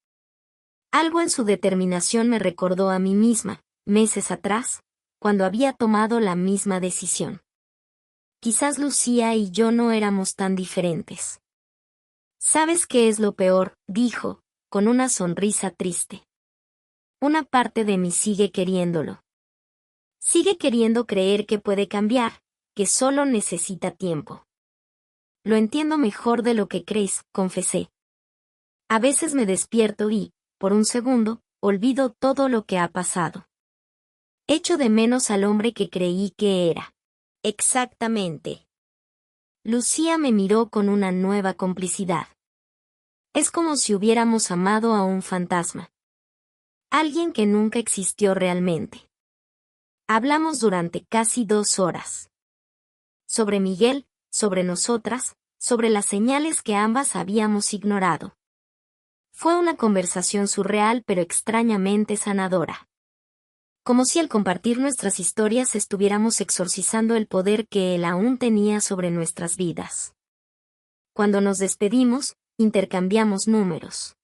Algo en su determinación me recordó a mí misma, meses atrás, cuando había tomado la misma decisión. Quizás Lucía y yo no éramos tan diferentes. ¿Sabes qué es lo peor?, dijo, con una sonrisa triste. Una parte de mí sigue queriéndolo. Sigue queriendo creer que puede cambiar, que solo necesita tiempo. Lo entiendo mejor de lo que crees, confesé. A veces me despierto y, por un segundo, olvido todo lo que ha pasado. Echo de menos al hombre que creí que era. Exactamente. Lucía me miró con una nueva complicidad. Es como si hubiéramos amado a un fantasma. Alguien que nunca existió realmente. Hablamos durante casi 2 horas. Sobre Miguel, sobre nosotras, sobre las señales que ambas habíamos ignorado. Fue una conversación surreal pero extrañamente sanadora. Como si al compartir nuestras historias estuviéramos exorcizando el poder que él aún tenía sobre nuestras vidas. Cuando nos despedimos, intercambiamos números.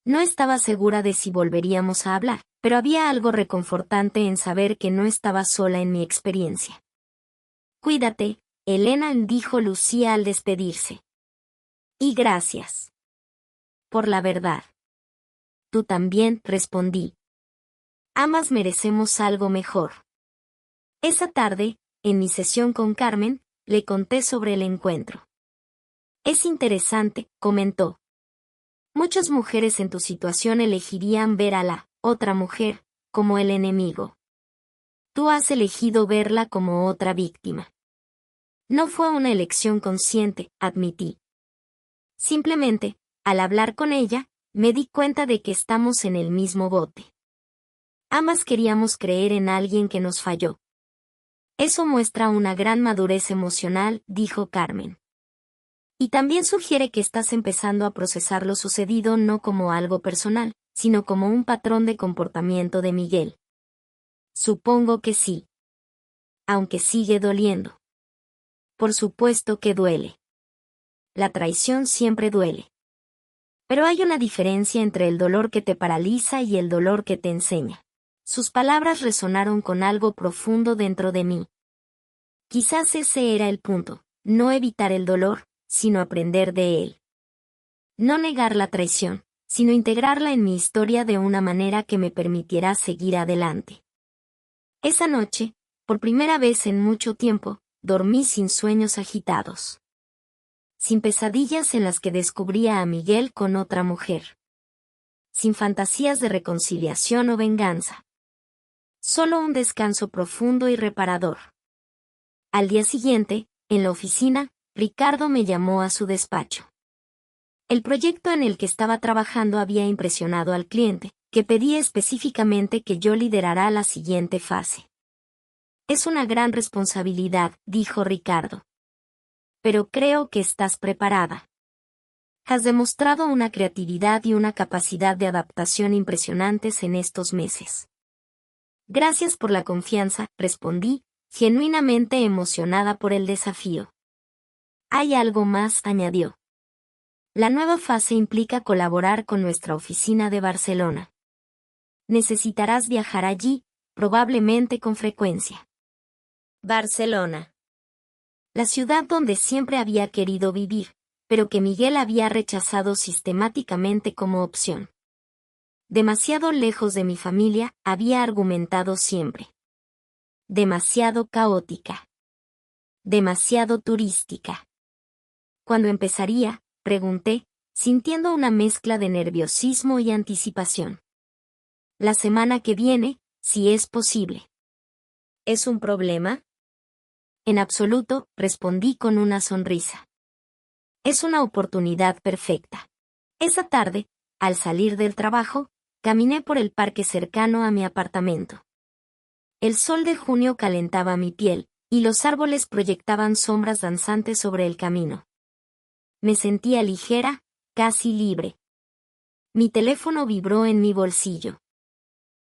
No estaba segura de si volveríamos a hablar, pero había algo reconfortante en saber que no estaba sola en mi experiencia. Cuídate, Elena, dijo Lucía al despedirse. Y gracias. Por la verdad. Tú también, respondí. Ambas merecemos algo mejor. Esa tarde, en mi sesión con Carmen, le conté sobre el encuentro. Es interesante, comentó. Muchas mujeres en tu situación elegirían ver a la otra mujer como el enemigo. Tú has elegido verla como otra víctima. No fue una elección consciente, admití. Simplemente, al hablar con ella, me di cuenta de que estamos en el mismo bote. Ambas queríamos creer en alguien que nos falló. Eso muestra una gran madurez emocional, dijo Carmen. Y también sugiere que estás empezando a procesar lo sucedido no como algo personal, sino como un patrón de comportamiento de Miguel. Supongo que sí. Aunque sigue doliendo. Por supuesto que duele. La traición siempre duele. Pero hay una diferencia entre el dolor que te paraliza y el dolor que te enseña. Sus palabras resonaron con algo profundo dentro de mí. Quizás ese era el punto, no evitar el dolor, sino aprender de él. No negar la traición, sino integrarla en mi historia de una manera que me permitiera seguir adelante. Esa noche, por primera vez en mucho tiempo, dormí sin sueños agitados. Sin pesadillas en las que descubría a Miguel con otra mujer. Sin fantasías de reconciliación o venganza. Solo un descanso profundo y reparador. Al día siguiente, en la oficina, Ricardo me llamó a su despacho. El proyecto en el que estaba trabajando había impresionado al cliente, que pedía específicamente que yo liderara la siguiente fase. Es una gran responsabilidad, dijo Ricardo. Pero creo que estás preparada. Has demostrado una creatividad y una capacidad de adaptación impresionantes en estos meses. Gracias por la confianza, respondí, genuinamente emocionada por el desafío. Hay algo más, añadió. La nueva fase implica colaborar con nuestra oficina de Barcelona. Necesitarás viajar allí, probablemente con frecuencia. Barcelona. La ciudad donde siempre había querido vivir, pero que Miguel había rechazado sistemáticamente como opción. Demasiado lejos de mi familia, había argumentado siempre. Demasiado caótica. Demasiado turística. ¿Cuándo empezaría?, pregunté, sintiendo una mezcla de nerviosismo y anticipación. La semana que viene, si es posible. ¿Es un problema? En absoluto, respondí con una sonrisa. Es una oportunidad perfecta. Esa tarde, al salir del trabajo, caminé por el parque cercano a mi apartamento. El sol de junio calentaba mi piel, y los árboles proyectaban sombras danzantes sobre el camino. Me sentía ligera, casi libre. Mi teléfono vibró en mi bolsillo.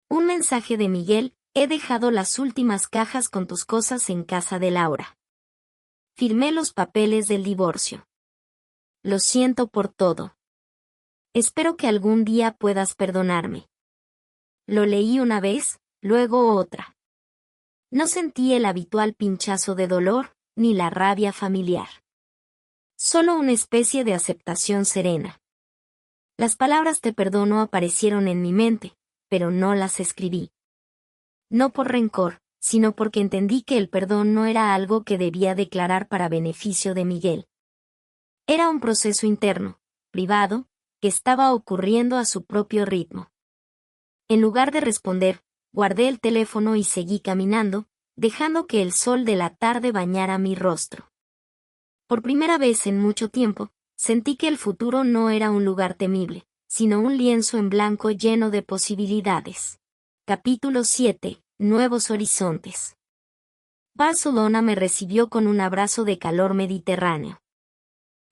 Un mensaje de Miguel: he dejado las últimas cajas con tus cosas en casa de Laura. Firmé los papeles del divorcio. Lo siento por todo. Espero que algún día puedas perdonarme. Lo leí una vez, luego otra. No sentí el habitual pinchazo de dolor, ni la rabia familiar. Solo una especie de aceptación serena. Las palabras te perdono aparecieron en mi mente, pero no las escribí. No por rencor, sino porque entendí que el perdón no era algo que debía declarar para beneficio de Miguel. Era un proceso interno, privado, que estaba ocurriendo a su propio ritmo. En lugar de responder, guardé el teléfono y seguí caminando, dejando que el sol de la tarde bañara mi rostro. Por primera vez en mucho tiempo, sentí que el futuro no era un lugar temible, sino un lienzo en blanco lleno de posibilidades. Capítulo 7. Nuevos horizontes. Barcelona me recibió con un abrazo de calor mediterráneo.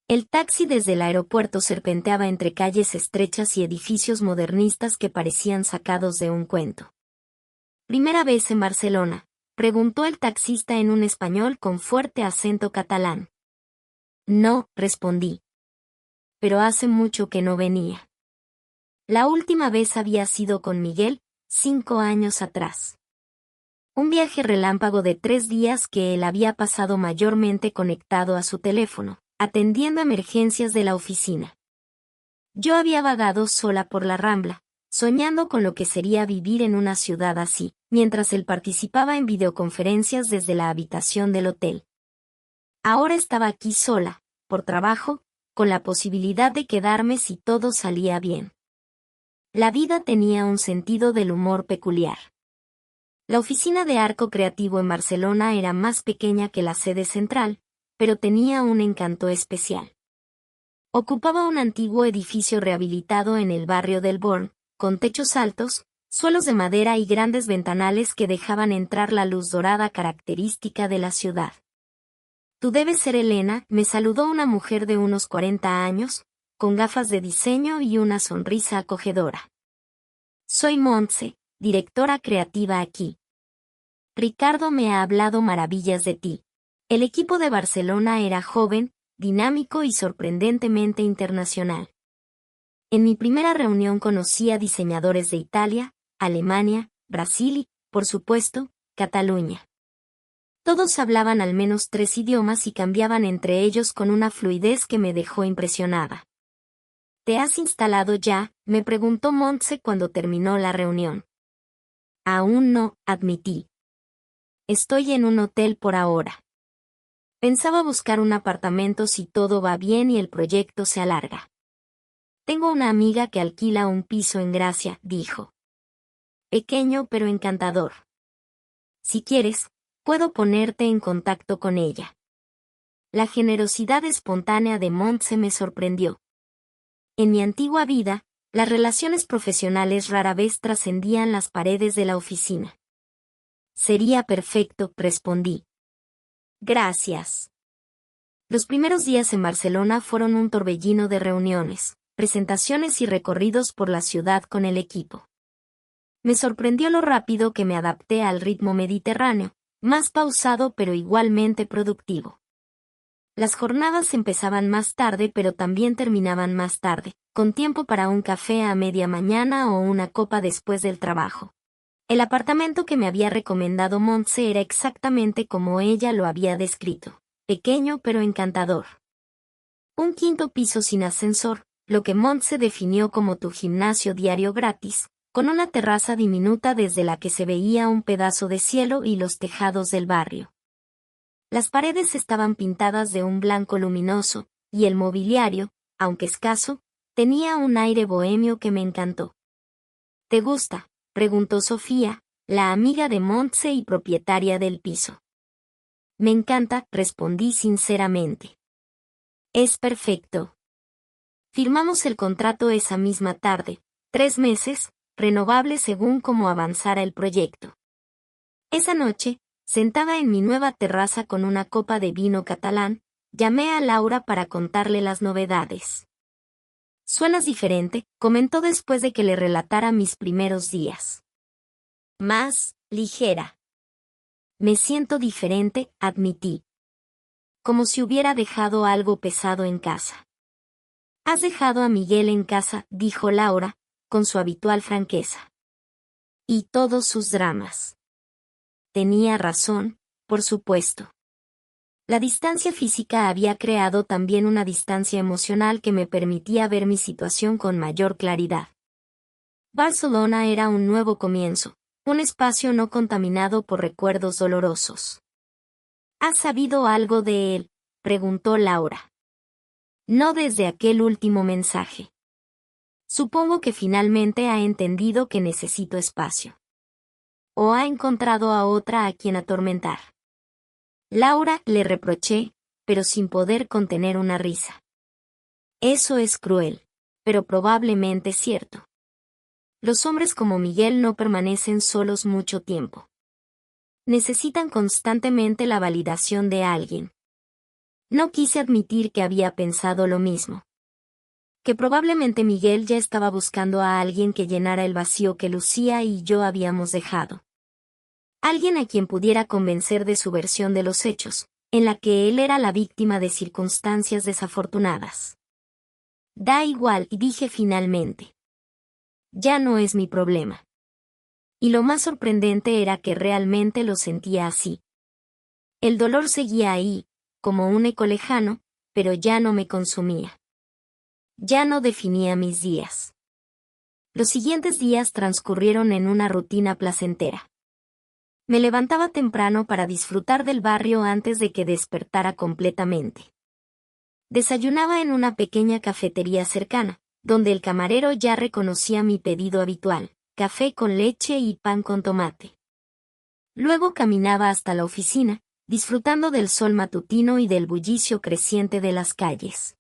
El taxi desde el aeropuerto serpenteaba entre calles estrechas y edificios modernistas que parecían sacados de un cuento. ¿Primera vez en Barcelona?, preguntó el taxista en un español con fuerte acento catalán. No, respondí. Pero hace mucho que no venía. La última vez había sido con Miguel, 5 años atrás. Un viaje relámpago de 3 días que él había pasado mayormente conectado a su teléfono, atendiendo emergencias de la oficina. Yo había vagado sola por la Rambla, soñando con lo que sería vivir en una ciudad así, mientras él participaba en videoconferencias desde la habitación del hotel. Ahora estaba aquí sola, por trabajo, con la posibilidad de quedarme si todo salía bien. La vida tenía un sentido del humor peculiar. La oficina de Arco Creativo en Barcelona era más pequeña que la sede central, pero tenía un encanto especial. Ocupaba un antiguo edificio rehabilitado en el barrio del Born, con techos altos, suelos de madera y grandes ventanales que dejaban entrar la luz dorada característica de la ciudad. Tú debes ser Elena, me saludó una mujer de unos 40 años, con gafas de diseño y una sonrisa acogedora. Soy Montse, directora creativa aquí. Ricardo me ha hablado maravillas de ti. El equipo de Barcelona era joven, dinámico y sorprendentemente internacional. En mi primera reunión conocí a diseñadores de Italia, Alemania, Brasil y, por supuesto, Cataluña. Todos hablaban al menos 3 idiomas y cambiaban entre ellos con una fluidez que me dejó impresionada. ¿Te has instalado ya?, me preguntó Montse cuando terminó la reunión. Aún no, admití. Estoy en un hotel por ahora. Pensaba buscar un apartamento si todo va bien y el proyecto se alarga. Tengo una amiga que alquila un piso en Gracia, dijo. Pequeño pero encantador. Si quieres, puedo ponerte en contacto con ella. La generosidad espontánea de Montse me sorprendió. En mi antigua vida, las relaciones profesionales rara vez trascendían las paredes de la oficina. Sería perfecto, respondí. Gracias. Los primeros días en Barcelona fueron un torbellino de reuniones, presentaciones y recorridos por la ciudad con el equipo. Me sorprendió lo rápido que me adapté al ritmo mediterráneo, más pausado pero igualmente productivo. Las jornadas empezaban más tarde pero también terminaban más tarde, con tiempo para un café a media mañana o una copa después del trabajo. El apartamento que me había recomendado Montse era exactamente como ella lo había descrito, pequeño pero encantador. Un quinto piso sin ascensor, lo que Montse definió como tu gimnasio diario gratis, con una terraza diminuta desde la que se veía un pedazo de cielo y los tejados del barrio. Las paredes estaban pintadas de un blanco luminoso, y el mobiliario, aunque escaso, tenía un aire bohemio que me encantó. ¿Te gusta?, preguntó Sofía, la amiga de Montse y propietaria del piso. Me encanta, respondí sinceramente. Es perfecto. Firmamos el contrato esa misma tarde, 3 meses, renovable según cómo avanzara el proyecto. Esa noche, sentada en mi nueva terraza con una copa de vino catalán, llamé a Laura para contarle las novedades. «Suenas diferente», comentó después de que le relatara mis primeros días. «Más ligera». «Me siento diferente», admití. «Como si hubiera dejado algo pesado en casa». «Has dejado a Miguel en casa», dijo Laura, con su habitual franqueza. «Y todos sus dramas». Tenía razón, por supuesto. La distancia física había creado también una distancia emocional que me permitía ver mi situación con mayor claridad. Barcelona era un nuevo comienzo, un espacio no contaminado por recuerdos dolorosos. ¿Has sabido algo de él?, preguntó Laura. No desde aquel último mensaje. Supongo que finalmente ha entendido que necesito espacio. ¿O ha encontrado a otra a quien atormentar? Laura, le reproché, pero sin poder contener una risa. Eso es cruel, pero probablemente cierto. Los hombres como Miguel no permanecen solos mucho tiempo. Necesitan constantemente la validación de alguien. No quise admitir que había pensado lo mismo. Que probablemente Miguel ya estaba buscando a alguien que llenara el vacío que Lucía y yo habíamos dejado. Alguien a quien pudiera convencer de su versión de los hechos, en la que él era la víctima de circunstancias desafortunadas. Da igual, dije finalmente. Ya no es mi problema. Y lo más sorprendente era que realmente lo sentía así. El dolor seguía ahí, como un eco lejano, pero ya no me consumía. Ya no definía mis días. Los siguientes días transcurrieron en una rutina placentera. Me levantaba temprano para disfrutar del barrio antes de que despertara completamente. Desayunaba en una pequeña cafetería cercana, donde el camarero ya reconocía mi pedido habitual, café con leche y pan con tomate. Luego caminaba hasta la oficina, disfrutando del sol matutino y del bullicio creciente de las calles.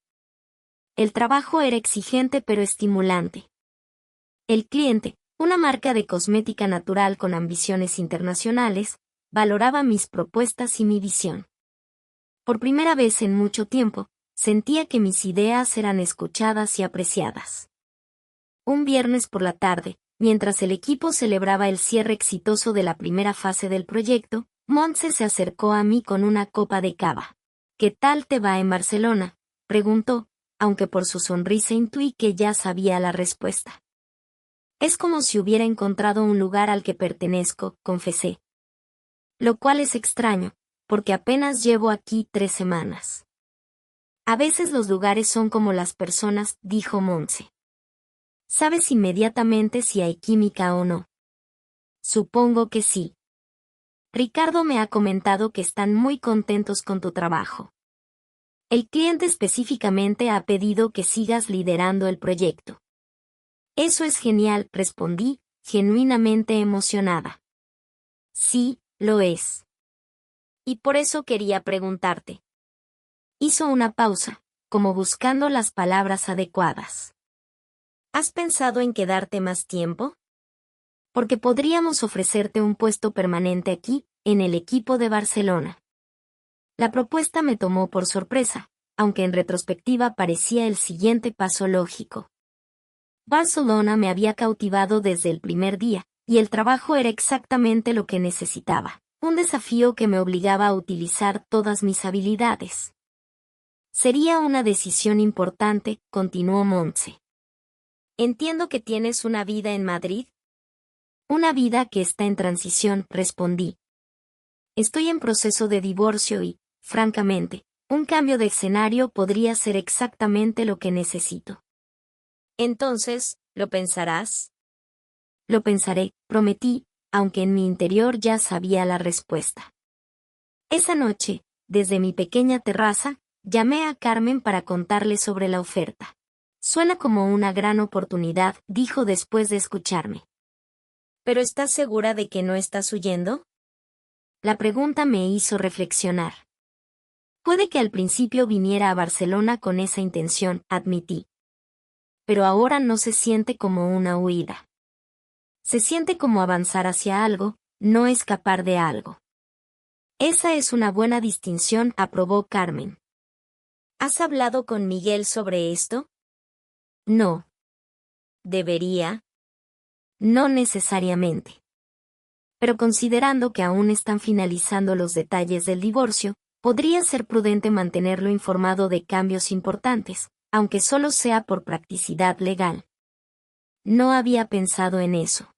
El trabajo era exigente pero estimulante. El cliente, una marca de cosmética natural con ambiciones internacionales, valoraba mis propuestas y mi visión. Por primera vez en mucho tiempo, sentía que mis ideas eran escuchadas y apreciadas. Un viernes por la tarde, mientras el equipo celebraba el cierre exitoso de la primera fase del proyecto, Montse se acercó a mí con una copa de cava. «¿Qué tal te va en Barcelona?», preguntó, aunque por su sonrisa intuí que ya sabía la respuesta. «Es como si hubiera encontrado un lugar al que pertenezco», confesé. «Lo cual es extraño, porque apenas llevo aquí 3 semanas». «A veces los lugares son como las personas», dijo Montse. «Sabes inmediatamente si hay química o no». «Supongo que sí. Ricardo me ha comentado que están muy contentos con tu trabajo. El cliente específicamente ha pedido que sigas liderando el proyecto». «Eso es genial», respondí, genuinamente emocionada. «Sí, lo es. Y por eso quería preguntarte». Hizo una pausa, como buscando las palabras adecuadas. «¿Has pensado en quedarte más tiempo? Porque podríamos ofrecerte un puesto permanente aquí, en el equipo de Barcelona». La propuesta me tomó por sorpresa, aunque en retrospectiva parecía el siguiente paso lógico. Barcelona me había cautivado desde el primer día, y el trabajo era exactamente lo que necesitaba, un desafío que me obligaba a utilizar todas mis habilidades. Sería una decisión importante, continuó Montse. Entiendo que tienes una vida en Madrid. Una vida que está en transición, respondí. Estoy en proceso de divorcio y, francamente, un cambio de escenario podría ser exactamente lo que necesito. Entonces, ¿lo pensarás? Lo pensaré, prometí, aunque en mi interior ya sabía la respuesta. Esa noche, desde mi pequeña terraza, llamé a Carmen para contarle sobre la oferta. Suena como una gran oportunidad, dijo después de escucharme. ¿Pero estás segura de que no estás huyendo? La pregunta me hizo reflexionar. Puede que al principio viniera a Barcelona con esa intención, admití. Pero ahora no se siente como una huida. Se siente como avanzar hacia algo, no escapar de algo. Esa es una buena distinción, aprobó Carmen. ¿Has hablado con Miguel sobre esto? No. ¿Debería? No necesariamente. Pero considerando que aún están finalizando los detalles del divorcio, podría ser prudente mantenerlo informado de cambios importantes, aunque solo sea por practicidad legal. No había pensado en eso.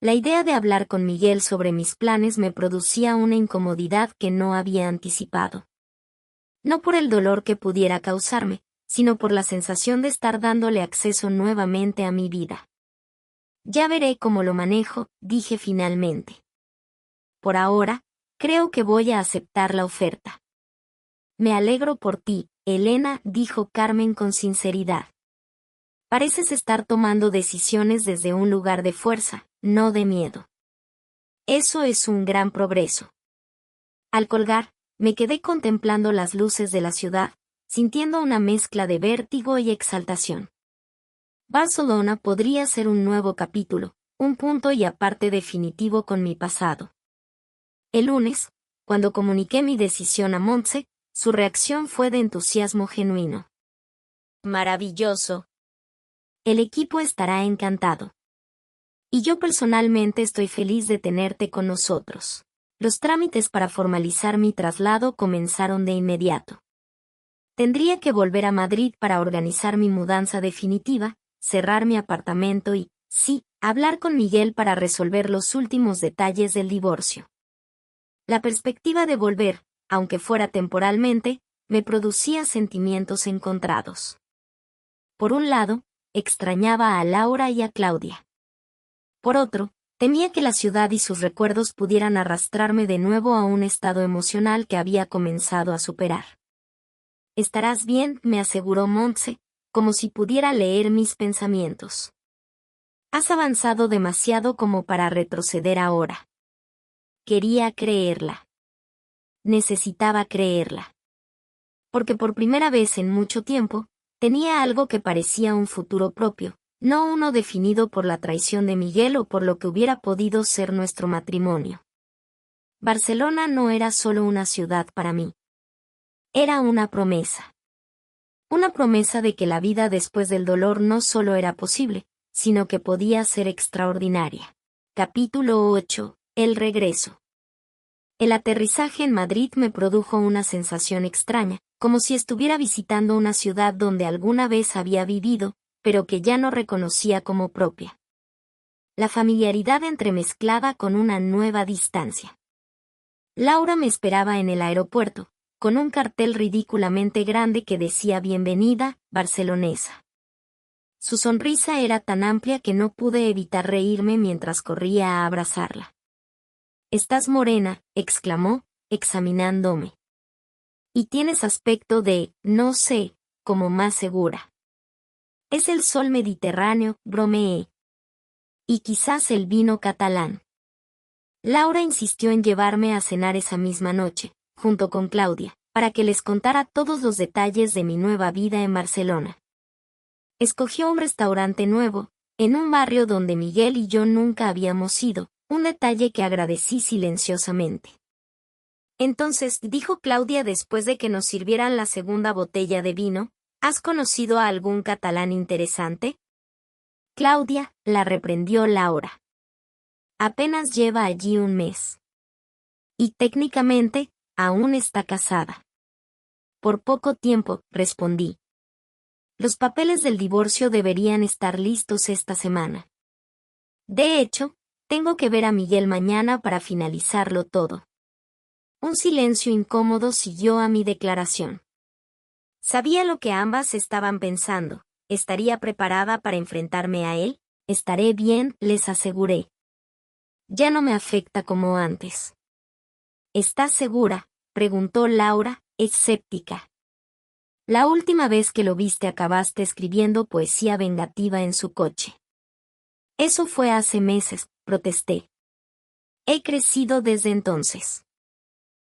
La idea de hablar con Miguel sobre mis planes me producía una incomodidad que no había anticipado. No por el dolor que pudiera causarme, sino por la sensación de estar dándole acceso nuevamente a mi vida. Ya veré cómo lo manejo, dije finalmente. Por ahora, creo que voy a aceptar la oferta. Me alegro por ti, Elena, dijo Carmen con sinceridad. Pareces estar tomando decisiones desde un lugar de fuerza, no de miedo. Eso es un gran progreso. Al colgar, me quedé contemplando las luces de la ciudad, sintiendo una mezcla de vértigo y exaltación. Barcelona podría ser un nuevo capítulo, un punto y aparte definitivo con mi pasado. El lunes, cuando comuniqué mi decisión a Montse, su reacción fue de entusiasmo genuino. Maravilloso. El equipo estará encantado. Y yo personalmente estoy feliz de tenerte con nosotros. Los trámites para formalizar mi traslado comenzaron de inmediato. Tendría que volver a Madrid para organizar mi mudanza definitiva, cerrar mi apartamento y, sí, hablar con Miguel para resolver los últimos detalles del divorcio. La perspectiva de volver, aunque fuera temporalmente, me producía sentimientos encontrados. Por un lado, extrañaba a Laura y a Claudia. Por otro, temía que la ciudad y sus recuerdos pudieran arrastrarme de nuevo a un estado emocional que había comenzado a superar. Estarás bien, me aseguró Montse, como si pudiera leer mis pensamientos. Has avanzado demasiado como para retroceder ahora. Quería creerla. Necesitaba creerla. Porque por primera vez en mucho tiempo, tenía algo que parecía un futuro propio, no uno definido por la traición de Miguel o por lo que hubiera podido ser nuestro matrimonio. Barcelona no era solo una ciudad para mí. Era una promesa. Una promesa de que la vida después del dolor no solo era posible, sino que podía ser extraordinaria. Capítulo 8. El regreso. El aterrizaje en Madrid me produjo una sensación extraña, como si estuviera visitando una ciudad donde alguna vez había vivido, pero que ya no reconocía como propia. La familiaridad entremezclada con una nueva distancia. Laura me esperaba en el aeropuerto, con un cartel ridículamente grande que decía Bienvenida, barcelonesa. Su sonrisa era tan amplia que no pude evitar reírme mientras corría a abrazarla. «Estás morena», exclamó, examinándome. «Y tienes aspecto de, no sé, como más segura». «Es el sol mediterráneo», bromeé. «Y quizás el vino catalán». Laura insistió en llevarme a cenar esa misma noche, junto con Claudia, para que les contara todos los detalles de mi nueva vida en Barcelona. Escogió un restaurante nuevo, en un barrio donde Miguel y yo nunca habíamos ido, un detalle que agradecí silenciosamente. Entonces, dijo Claudia después de que nos sirvieran la segunda botella de vino, ¿has conocido a algún catalán interesante? Claudia, la reprendió Laura. Apenas lleva allí un mes. Y técnicamente, aún está casada. Por poco tiempo, respondí. Los papeles del divorcio deberían estar listos esta semana. De hecho, tengo que ver a Miguel mañana para finalizarlo todo. Un silencio incómodo siguió a mi declaración. Sabía lo que ambas estaban pensando. ¿Estaría preparada para enfrentarme a él? Estaré bien, les aseguré. Ya no me afecta como antes. ¿Estás segura?, preguntó Laura, escéptica. La última vez que lo viste acabaste escribiendo poesía vengativa en su coche. Eso fue hace meses, protesté. He crecido desde entonces.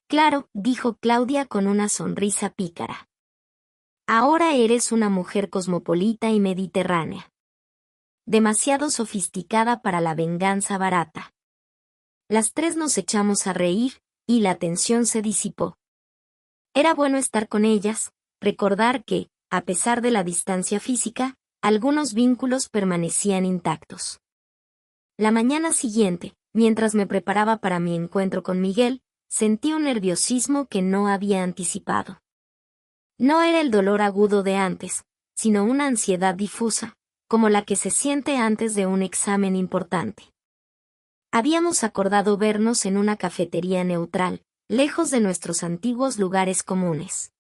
Claro, dijo Claudia con una sonrisa pícara. Ahora eres una mujer cosmopolita y mediterránea. Demasiado sofisticada para la venganza barata. Las tres nos echamos a reír, y la tensión se disipó. Era bueno estar con ellas, recordar que, a pesar de la distancia física, algunos vínculos permanecían intactos. La mañana siguiente, mientras me preparaba para mi encuentro con Miguel, sentí un nerviosismo que no había anticipado. No era el dolor agudo de antes, sino una ansiedad difusa, como la que se siente antes de un examen importante. Habíamos acordado vernos en una cafetería neutral, lejos de nuestros antiguos lugares comunes.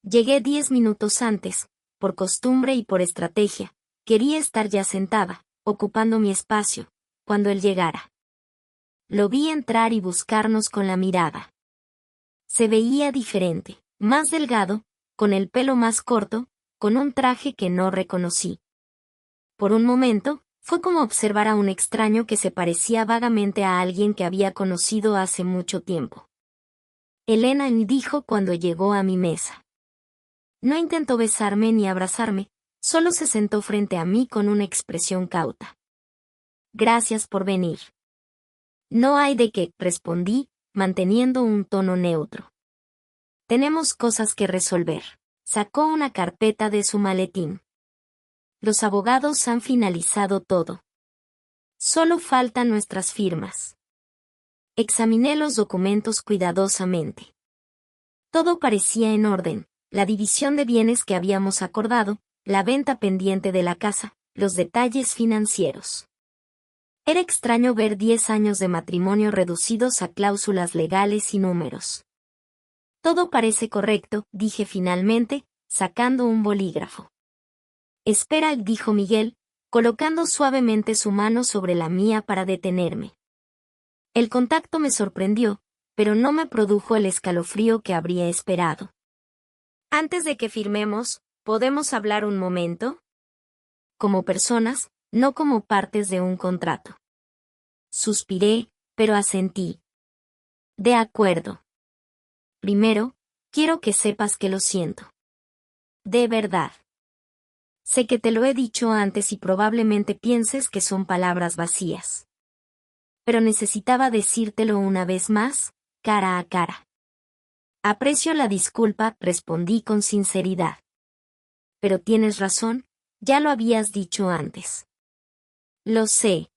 Llegué 10 minutos antes, por costumbre y por estrategia. Quería estar ya sentada, ocupando mi espacio, cuando él llegara. Lo vi entrar y buscarnos con la mirada. Se veía diferente, más delgado, con el pelo más corto, con un traje que no reconocí. Por un momento, fue como observar a un extraño que se parecía vagamente a alguien que había conocido hace mucho tiempo. Elena dijo cuando llegó a mi mesa. No intentó besarme ni abrazarme, solo se sentó frente a mí con una expresión cauta. Gracias por venir. No hay de qué, respondí, manteniendo un tono neutro. Tenemos cosas que resolver. Sacó una carpeta de su maletín. Los abogados han finalizado todo. Solo faltan nuestras firmas. Examiné los documentos cuidadosamente. Todo parecía en orden, la división de bienes que habíamos acordado, la venta pendiente de la casa, los detalles financieros. Era extraño ver 10 años de matrimonio reducidos a cláusulas legales y números. Todo parece correcto, dije finalmente, sacando un bolígrafo. Espera, dijo Miguel, colocando suavemente su mano sobre la mía para detenerme. El contacto me sorprendió, pero no me produjo el escalofrío que habría esperado. Antes de que firmemos, ¿podemos hablar un momento? Como personas, no como partes de un contrato. Suspiré, pero asentí. De acuerdo. Primero, quiero que sepas que lo siento. De verdad. Sé que te lo he dicho antes y probablemente pienses que son palabras vacías. Pero necesitaba decírtelo una vez más, cara a cara. Aprecio la disculpa, respondí con sinceridad. Pero tienes razón, ya lo habías dicho antes. Lo sé.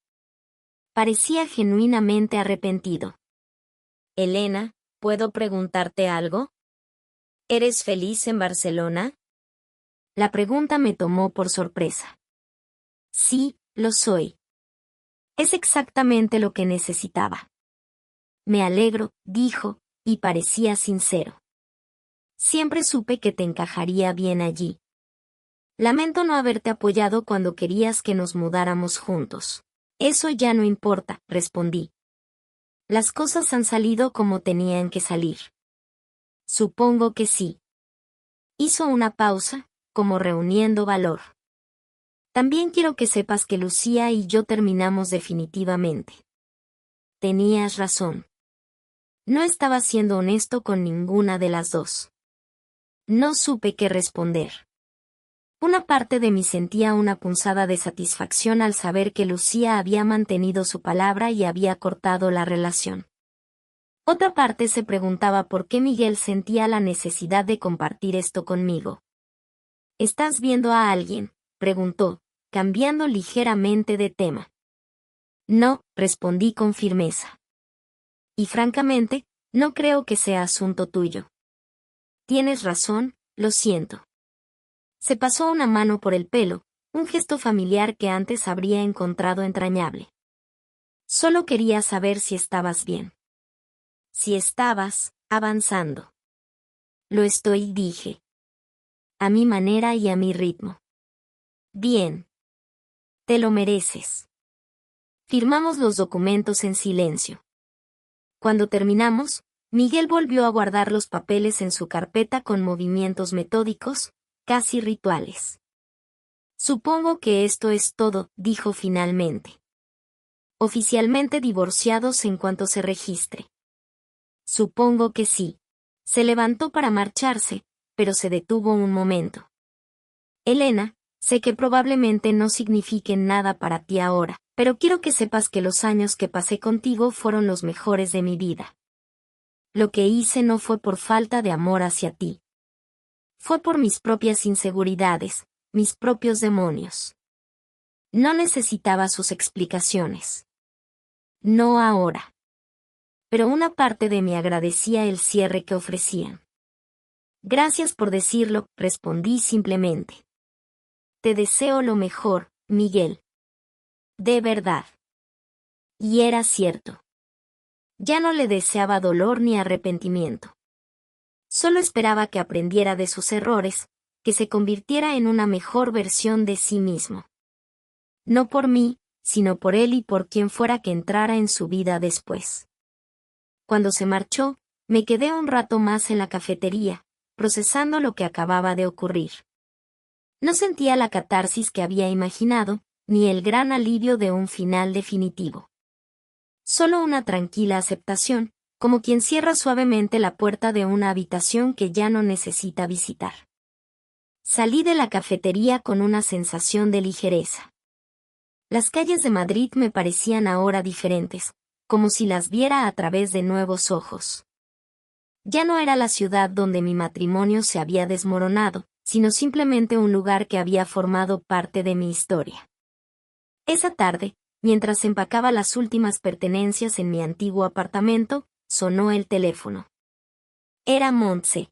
Parecía genuinamente arrepentido. Elena, ¿puedo preguntarte algo? ¿Eres feliz en Barcelona? La pregunta me tomó por sorpresa. Sí, lo soy. Es exactamente lo que necesitaba. Me alegro, dijo, y parecía sincero. Siempre supe que te encajaría bien allí. Lamento no haberte apoyado cuando querías que nos mudáramos juntos. Eso ya no importa, respondí. Las cosas han salido como tenían que salir. Supongo que sí. Hizo una pausa, como reuniendo valor. También quiero que sepas que Lucía y yo terminamos definitivamente. Tenías razón. No estaba siendo honesto con ninguna de las dos. No supe qué responder. Una parte de mí sentía una punzada de satisfacción al saber que Lucía había mantenido su palabra y había cortado la relación. Otra parte se preguntaba por qué Miguel sentía la necesidad de compartir esto conmigo. ¿Estás viendo a alguien?, preguntó, cambiando ligeramente de tema. No, respondí con firmeza. Y francamente, no creo que sea asunto tuyo. Tienes razón, lo siento. Se pasó una mano por el pelo, un gesto familiar que antes habría encontrado entrañable. Solo quería saber si estabas bien. Si estabas avanzando. Lo estoy, dije. A mi manera y a mi ritmo. Bien. Te lo mereces. Firmamos los documentos en silencio. Cuando terminamos, Miguel volvió a guardar los papeles en su carpeta con movimientos metódicos, casi rituales. Supongo que esto es todo, dijo finalmente. Oficialmente divorciados en cuanto se registre. Supongo que sí. Se levantó para marcharse, pero se detuvo un momento. Elena, sé que probablemente no signifique nada para ti ahora, pero quiero que sepas que los años que pasé contigo fueron los mejores de mi vida. Lo que hice no fue por falta de amor hacia ti. Fue por mis propias inseguridades, mis propios demonios. No necesitaba sus explicaciones. No ahora. Pero una parte de mí agradecía el cierre que ofrecían. Gracias por decirlo, respondí simplemente. Te deseo lo mejor, Miguel. De verdad. Y era cierto. Ya no le deseaba dolor ni arrepentimiento. Solo esperaba que aprendiera de sus errores, que se convirtiera en una mejor versión de sí mismo. No por mí, sino por él y por quien fuera que entrara en su vida después. Cuando se marchó, me quedé un rato más en la cafetería, procesando lo que acababa de ocurrir. No sentía la catarsis que había imaginado, ni el gran alivio de un final definitivo. Solo una tranquila aceptación, como quien cierra suavemente la puerta de una habitación que ya no necesita visitar. Salí de la cafetería con una sensación de ligereza. Las calles de Madrid me parecían ahora diferentes, como si las viera a través de nuevos ojos. Ya no era la ciudad donde mi matrimonio se había desmoronado, sino simplemente un lugar que había formado parte de mi historia. Esa tarde, mientras empacaba las últimas pertenencias en mi antiguo apartamento, sonó el teléfono. Era Montse.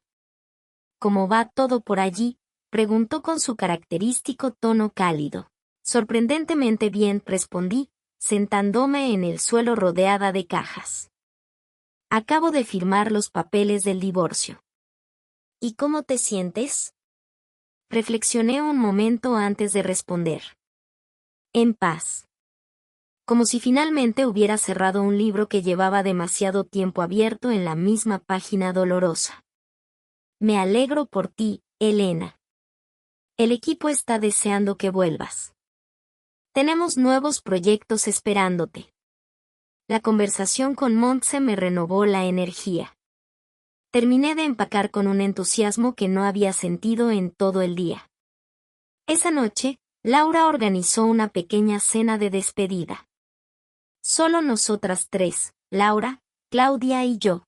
¿Cómo va todo por allí?, preguntó con su característico tono cálido. Sorprendentemente bien, respondí, sentándome en el suelo rodeada de cajas. Acabo de firmar los papeles del divorcio. ¿Y cómo te sientes? Reflexioné un momento antes de responder. En paz. Como si finalmente hubiera cerrado un libro que llevaba demasiado tiempo abierto en la misma página dolorosa. Me alegro por ti, Elena. El equipo está deseando que vuelvas. Tenemos nuevos proyectos esperándote. La conversación con Montse me renovó la energía. Terminé de empacar con un entusiasmo que no había sentido en todo el día. Esa noche, Laura organizó una pequeña cena de despedida. Solo nosotras tres, Laura, Claudia y yo.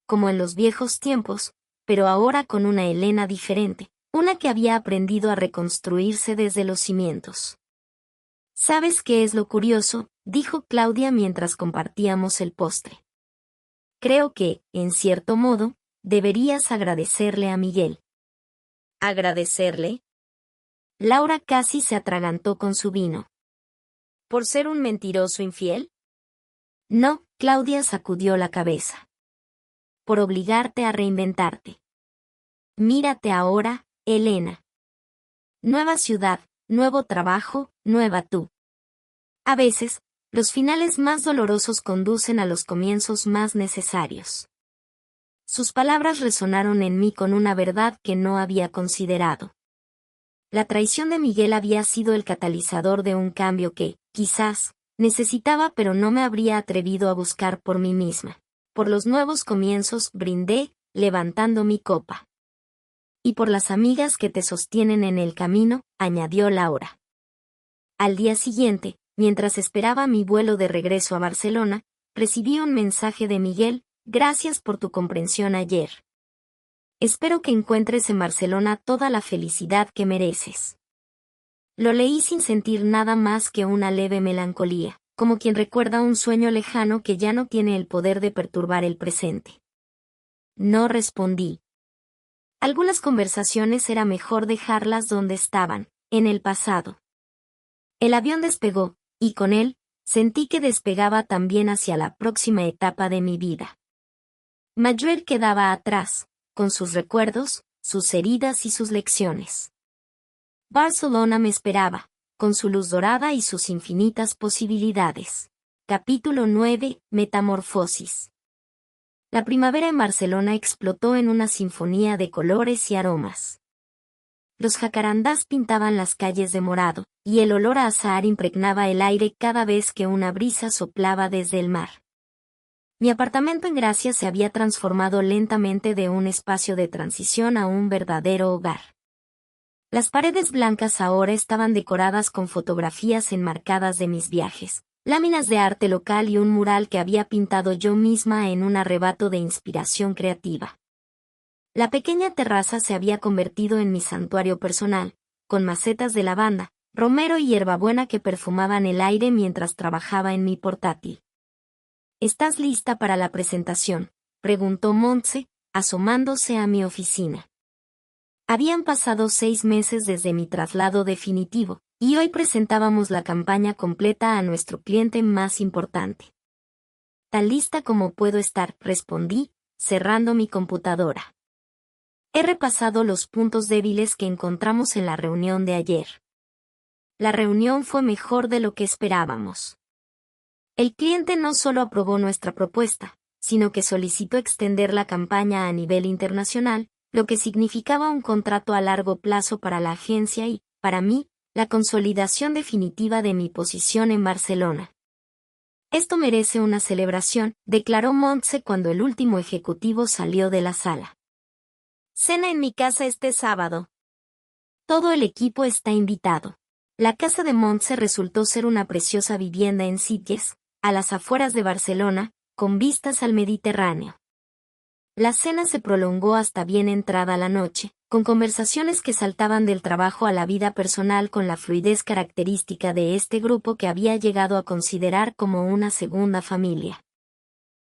Como en los viejos tiempos, pero ahora con una Elena diferente, una que había aprendido a reconstruirse desde los cimientos. ¿Sabes qué es lo curioso?, dijo Claudia mientras compartíamos el postre. Creo que, en cierto modo, deberías agradecerle a Miguel. ¿Agradecerle? Laura casi se atragantó con su vino. ¿Por ser un mentiroso infiel? No, Claudia sacudió la cabeza. Por obligarte a reinventarte. Mírate ahora, Elena. Nueva ciudad, nuevo trabajo, nueva tú. A veces, los finales más dolorosos conducen a los comienzos más necesarios. Sus palabras resonaron en mí con una verdad que no había considerado. La traición de Miguel había sido el catalizador de un cambio que, quizás, necesitaba pero no me habría atrevido a buscar por mí misma. Por los nuevos comienzos brindé, levantando mi copa. Y por las amigas que te sostienen en el camino, añadió Laura. Al día siguiente, mientras esperaba mi vuelo de regreso a Barcelona, recibí un mensaje de Miguel: gracias por tu comprensión ayer. Espero que encuentres en Barcelona toda la felicidad que mereces. Lo leí sin sentir nada más que una leve melancolía, como quien recuerda un sueño lejano que ya no tiene el poder de perturbar el presente. No respondí. Algunas conversaciones era mejor dejarlas donde estaban, en el pasado. El avión despegó, y con él, sentí que despegaba también hacia la próxima etapa de mi vida. Madrid quedaba atrás, con sus recuerdos, sus heridas y sus lecciones. Barcelona me esperaba, con su luz dorada y sus infinitas posibilidades. Capítulo 9. Metamorfosis. La primavera en Barcelona explotó en una sinfonía de colores y aromas. Los jacarandás pintaban las calles de morado, y el olor a azahar impregnaba el aire cada vez que una brisa soplaba desde el mar. Mi apartamento en Gracia se había transformado lentamente de un espacio de transición a un verdadero hogar. Las paredes blancas ahora estaban decoradas con fotografías enmarcadas de mis viajes, láminas de arte local y un mural que había pintado yo misma en un arrebato de inspiración creativa. La pequeña terraza se había convertido en mi santuario personal, con macetas de lavanda, romero y hierbabuena que perfumaban el aire mientras trabajaba en mi portátil. ¿Estás lista para la presentación?, preguntó Montse, asomándose a mi oficina. Habían pasado 6 meses desde mi traslado definitivo, y hoy presentábamos la campaña completa a nuestro cliente más importante. Tan lista como puedo estar, respondí, cerrando mi computadora. He repasado los puntos débiles que encontramos en la reunión de ayer. La reunión fue mejor de lo que esperábamos. El cliente no solo aprobó nuestra propuesta, sino que solicitó extender la campaña a nivel internacional, lo que significaba un contrato a largo plazo para la agencia y, para mí, la consolidación definitiva de mi posición en Barcelona. Esto merece una celebración, declaró Montse cuando el último ejecutivo salió de la sala. Cena en mi casa este sábado. Todo el equipo está invitado. La casa de Montse resultó ser una preciosa vivienda en Sitges, a las afueras de Barcelona, con vistas al Mediterráneo. La cena se prolongó hasta bien entrada la noche, con conversaciones que saltaban del trabajo a la vida personal con la fluidez característica de este grupo que había llegado a considerar como una segunda familia.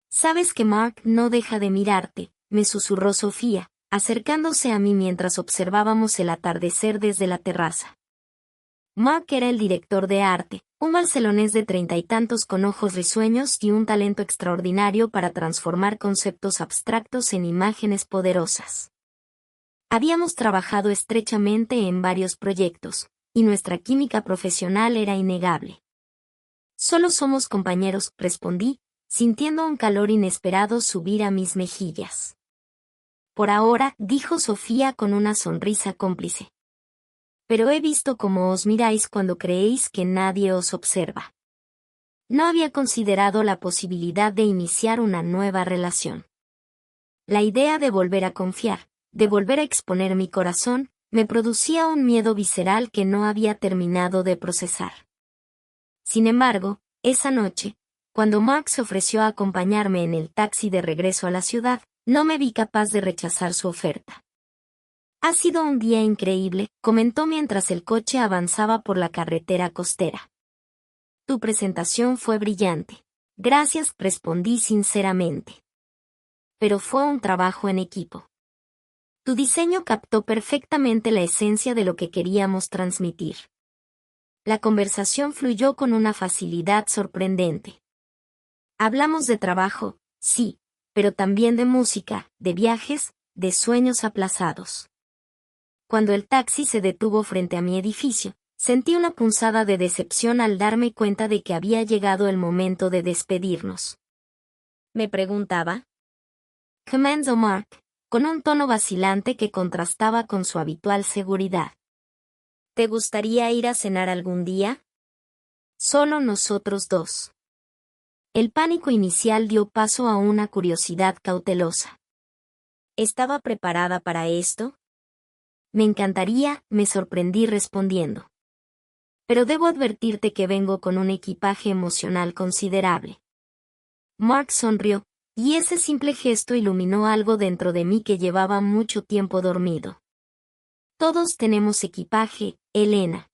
«Sabes que Mark no deja de mirarte», me susurró Sofía, acercándose a mí mientras observábamos el atardecer desde la terraza. Mark era el director de arte, un barcelonés de 30 y tantos con ojos risueños y un talento extraordinario para transformar conceptos abstractos en imágenes poderosas. Habíamos trabajado estrechamente en varios proyectos, y nuestra química profesional era innegable. «Solo somos compañeros», respondí, sintiendo un calor inesperado subir a mis mejillas. «Por ahora», dijo Sofía con una sonrisa cómplice. «Pero he visto cómo os miráis cuando creéis que nadie os observa». No había considerado la posibilidad de iniciar una nueva relación. La idea de volver a confiar, de volver a exponer mi corazón, me producía un miedo visceral que no había terminado de procesar. Sin embargo, esa noche, cuando Mark se ofreció a acompañarme en el taxi de regreso a la ciudad, no me vi capaz de rechazar su oferta. «Ha sido un día increíble», comentó mientras el coche avanzaba por la carretera costera. «Tu presentación fue brillante». «Gracias», respondí sinceramente. «Pero fue un trabajo en equipo. Tu diseño captó perfectamente la esencia de lo que queríamos transmitir». La conversación fluyó con una facilidad sorprendente. Hablamos de trabajo, sí, pero también de música, de viajes, de sueños aplazados. Cuando el taxi se detuvo frente a mi edificio, sentí una punzada de decepción al darme cuenta de que había llegado el momento de despedirnos. Me preguntaba. Comenzó Mark, con un tono vacilante que contrastaba con su habitual seguridad. ¿Te gustaría ir a cenar algún día? Solo nosotros dos. El pánico inicial dio paso a una curiosidad cautelosa. ¿Estaba preparada para esto? Me encantaría, me sorprendí respondiendo. Pero debo advertirte que vengo con un equipaje emocional considerable. Mark sonrió, y ese simple gesto iluminó algo dentro de mí que llevaba mucho tiempo dormido. Todos tenemos equipaje, Elena.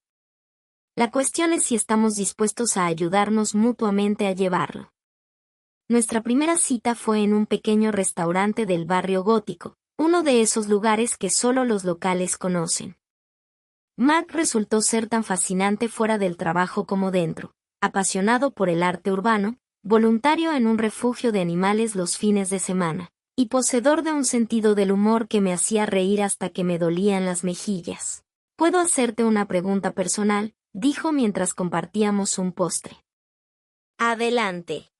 La cuestión es si estamos dispuestos a ayudarnos mutuamente a llevarlo. Nuestra primera cita fue en un pequeño restaurante del barrio gótico, Uno de esos lugares que solo los locales conocen. Mark resultó ser tan fascinante fuera del trabajo como dentro, apasionado por el arte urbano, voluntario en un refugio de animales los fines de semana, y poseedor de un sentido del humor que me hacía reír hasta que me dolían las mejillas. «¿Puedo hacerte una pregunta personal?», dijo mientras compartíamos un postre. «Adelante.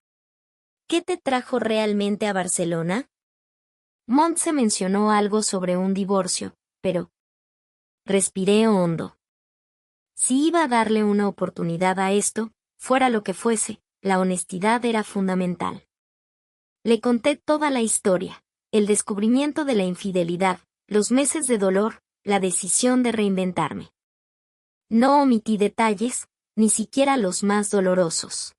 ¿Qué te trajo realmente a Barcelona?» Montse mencionó algo sobre un divorcio, pero respiré hondo. Si iba a darle una oportunidad a esto, fuera lo que fuese, la honestidad era fundamental. Le conté toda la historia, el descubrimiento de la infidelidad, los meses de dolor, la decisión de reinventarme. No omití detalles, ni siquiera los más dolorosos.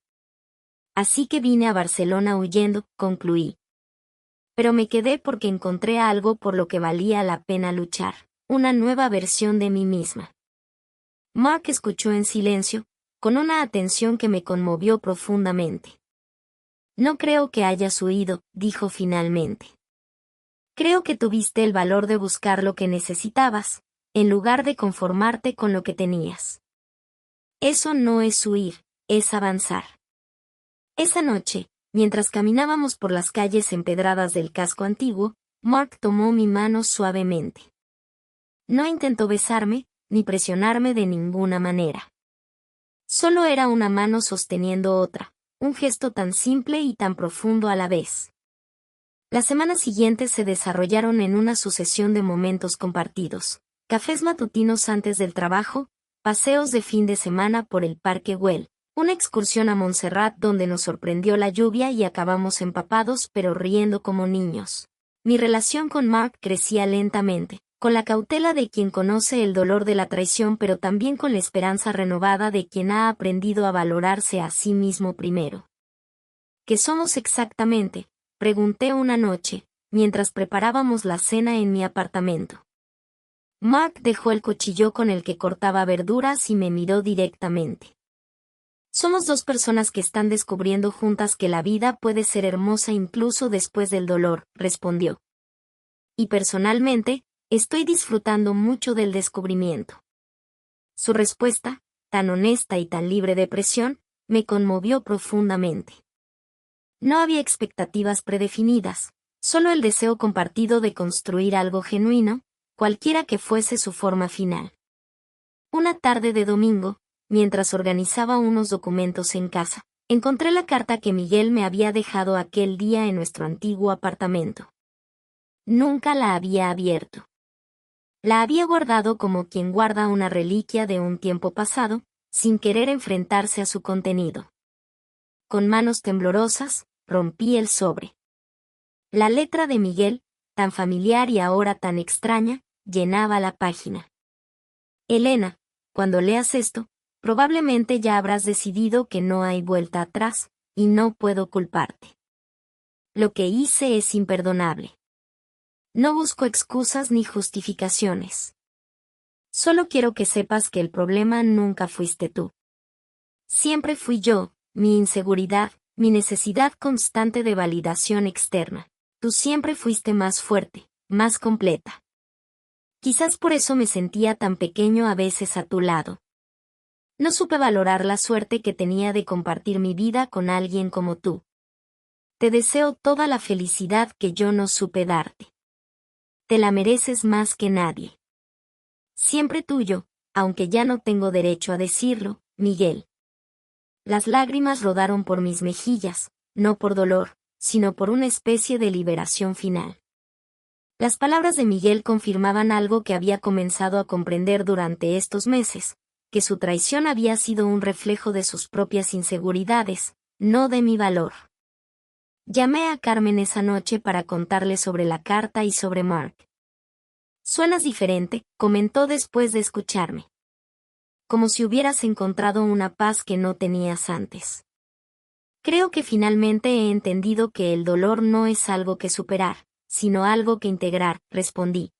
Así que vine a Barcelona huyendo, concluí. Pero me quedé porque encontré algo por lo que valía la pena luchar, una nueva versión de mí misma. Mark escuchó en silencio, con una atención que me conmovió profundamente. «No creo que hayas huido», dijo finalmente. «Creo que tuviste el valor de buscar lo que necesitabas, en lugar de conformarte con lo que tenías. Eso no es huir, es avanzar». Esa noche, mientras caminábamos por las calles empedradas del casco antiguo, Mark tomó mi mano suavemente. No intentó besarme, ni presionarme de ninguna manera. Solo era una mano sosteniendo otra, un gesto tan simple y tan profundo a la vez. Las semanas siguientes se desarrollaron en una sucesión de momentos compartidos, cafés matutinos antes del trabajo, paseos de fin de semana por el Parque Güell, una excursión a Montserrat donde nos sorprendió la lluvia y acabamos empapados pero riendo como niños. Mi relación con Mark crecía lentamente, con la cautela de quien conoce el dolor de la traición pero también con la esperanza renovada de quien ha aprendido a valorarse a sí mismo primero. «¿Qué somos exactamente?», pregunté una noche, mientras preparábamos la cena en mi apartamento. Mark dejó el cuchillo con el que cortaba verduras y me miró directamente. «Somos dos personas que están descubriendo juntas que la vida puede ser hermosa incluso después del dolor», respondió. «Y personalmente, estoy disfrutando mucho del descubrimiento». Su respuesta, tan honesta y tan libre de presión, me conmovió profundamente. No había expectativas predefinidas, solo el deseo compartido de construir algo genuino, cualquiera que fuese su forma final. Una tarde de domingo, mientras organizaba unos documentos en casa, encontré la carta que Miguel me había dejado aquel día en nuestro antiguo apartamento. Nunca la había abierto. La había guardado como quien guarda una reliquia de un tiempo pasado, sin querer enfrentarse a su contenido. Con manos temblorosas, rompí el sobre. La letra de Miguel, tan familiar y ahora tan extraña, llenaba la página. «Elena, cuando leas esto, probablemente ya habrás decidido que no hay vuelta atrás, y no puedo culparte. Lo que hice es imperdonable. No busco excusas ni justificaciones. Solo quiero que sepas que el problema nunca fuiste tú. Siempre fui yo, mi inseguridad, mi necesidad constante de validación externa. Tú siempre fuiste más fuerte, más completa. Quizás por eso me sentía tan pequeño a veces a tu lado. No supe valorar la suerte que tenía de compartir mi vida con alguien como tú. Te deseo toda la felicidad que yo no supe darte. Te la mereces más que nadie. Siempre tuyo, aunque ya no tengo derecho a decirlo, Miguel». Las lágrimas rodaron por mis mejillas, no por dolor, sino por una especie de liberación final. Las palabras de Miguel confirmaban algo que había comenzado a comprender durante estos meses, que su traición había sido un reflejo de sus propias inseguridades, no de mi valor. Llamé a Carmen esa noche para contarle sobre la carta y sobre Mark. «Suenas diferente», comentó después de escucharme. «Como si hubieras encontrado una paz que no tenías antes». «Creo que finalmente he entendido que el dolor no es algo que superar, sino algo que integrar», respondí.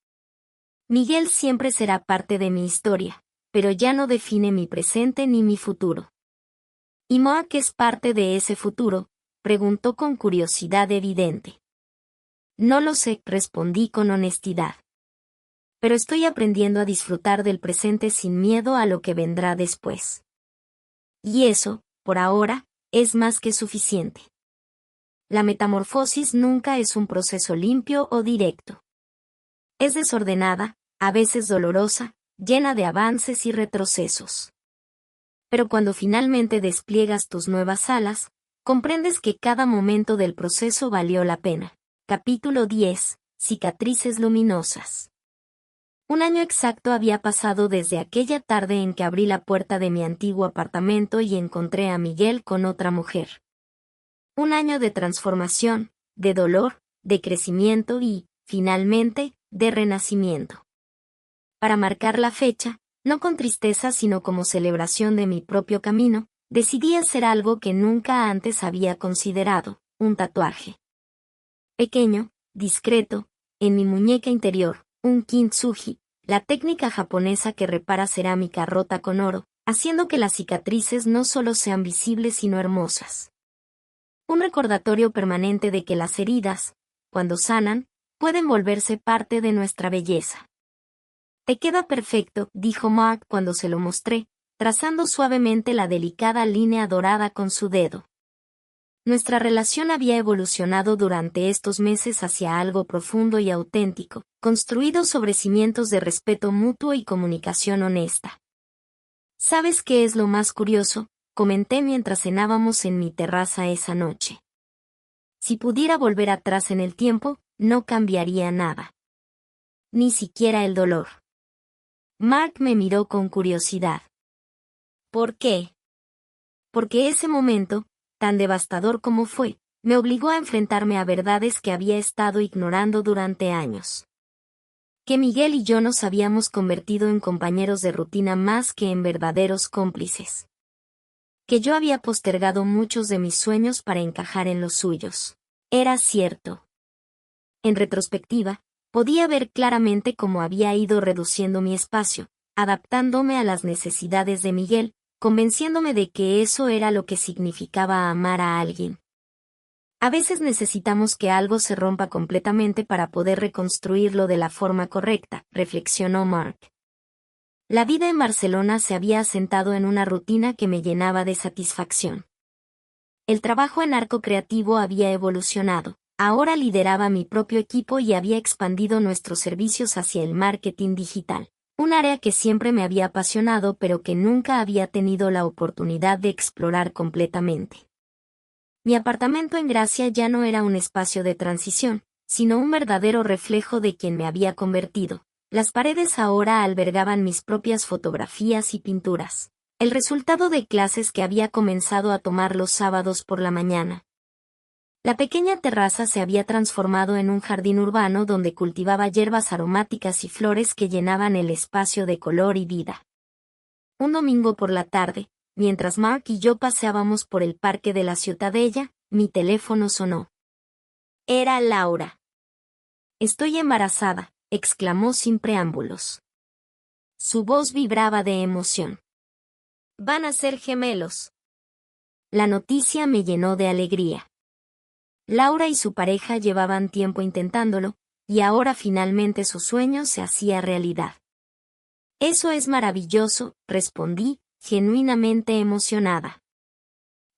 «Miguel siempre será parte de mi historia, pero ya no define mi presente ni mi futuro». «¿Y Mark es parte de ese futuro?», preguntó con curiosidad evidente. No lo sé, respondí con honestidad. Pero estoy aprendiendo a disfrutar del presente sin miedo a lo que vendrá después. Y eso, por ahora, es más que suficiente. La metamorfosis nunca es un proceso limpio o directo. Es desordenada, a veces dolorosa, llena de avances y retrocesos. Pero cuando finalmente despliegas tus nuevas alas, comprendes que cada momento del proceso valió la pena. Capítulo 10. Cicatrices luminosas. Un año exacto había pasado desde aquella tarde en que abrí la puerta de mi antiguo apartamento y encontré a Miguel con otra mujer. Un año de transformación, de dolor, de crecimiento y, finalmente, de renacimiento. Para marcar la fecha, no con tristeza sino como celebración de mi propio camino, decidí hacer algo que nunca antes había considerado, un tatuaje. Pequeño, discreto, en mi muñeca interior, un kintsugi, la técnica japonesa que repara cerámica rota con oro, haciendo que las cicatrices no solo sean visibles sino hermosas. Un recordatorio permanente de que las heridas, cuando sanan, pueden volverse parte de nuestra belleza. Te queda perfecto, dijo Mark cuando se lo mostré, trazando suavemente la delicada línea dorada con su dedo. Nuestra relación había evolucionado durante estos meses hacia algo profundo y auténtico, construido sobre cimientos de respeto mutuo y comunicación honesta. ¿Sabes qué es lo más curioso?, comenté mientras cenábamos en mi terraza esa noche. Si pudiera volver atrás en el tiempo, no cambiaría nada. Ni siquiera el dolor. Mark me miró con curiosidad. ¿Por qué? Porque ese momento, tan devastador como fue, me obligó a enfrentarme a verdades que había estado ignorando durante años. Que Miguel y yo nos habíamos convertido en compañeros de rutina más que en verdaderos cómplices. Que yo había postergado muchos de mis sueños para encajar en los suyos. Era cierto. En retrospectiva, podía ver claramente cómo había ido reduciendo mi espacio, adaptándome a las necesidades de Miguel, convenciéndome de que eso era lo que significaba amar a alguien. A veces necesitamos que algo se rompa completamente para poder reconstruirlo de la forma correcta, reflexionó Mark. La vida en Barcelona se había asentado en una rutina que me llenaba de satisfacción. El trabajo en Arco Creativo había evolucionado. Ahora lideraba mi propio equipo y había expandido nuestros servicios hacia el marketing digital, un área que siempre me había apasionado pero que nunca había tenido la oportunidad de explorar completamente. Mi apartamento en Gracia ya no era un espacio de transición, sino un verdadero reflejo de quien me había convertido. Las paredes ahora albergaban mis propias fotografías y pinturas, el resultado de clases que había comenzado a tomar los sábados por la mañana. La pequeña terraza se había transformado en un jardín urbano donde cultivaba hierbas aromáticas y flores que llenaban el espacio de color y vida. Un domingo por la tarde, mientras Mark y yo paseábamos por el parque de la Ciutadella, mi teléfono sonó. Era Laura. «Estoy embarazada», exclamó sin preámbulos. Su voz vibraba de emoción. «Van a ser gemelos». La noticia me llenó de alegría. Laura y su pareja llevaban tiempo intentándolo, y ahora finalmente su sueño se hacía realidad. «Eso es maravilloso», respondí, genuinamente emocionada.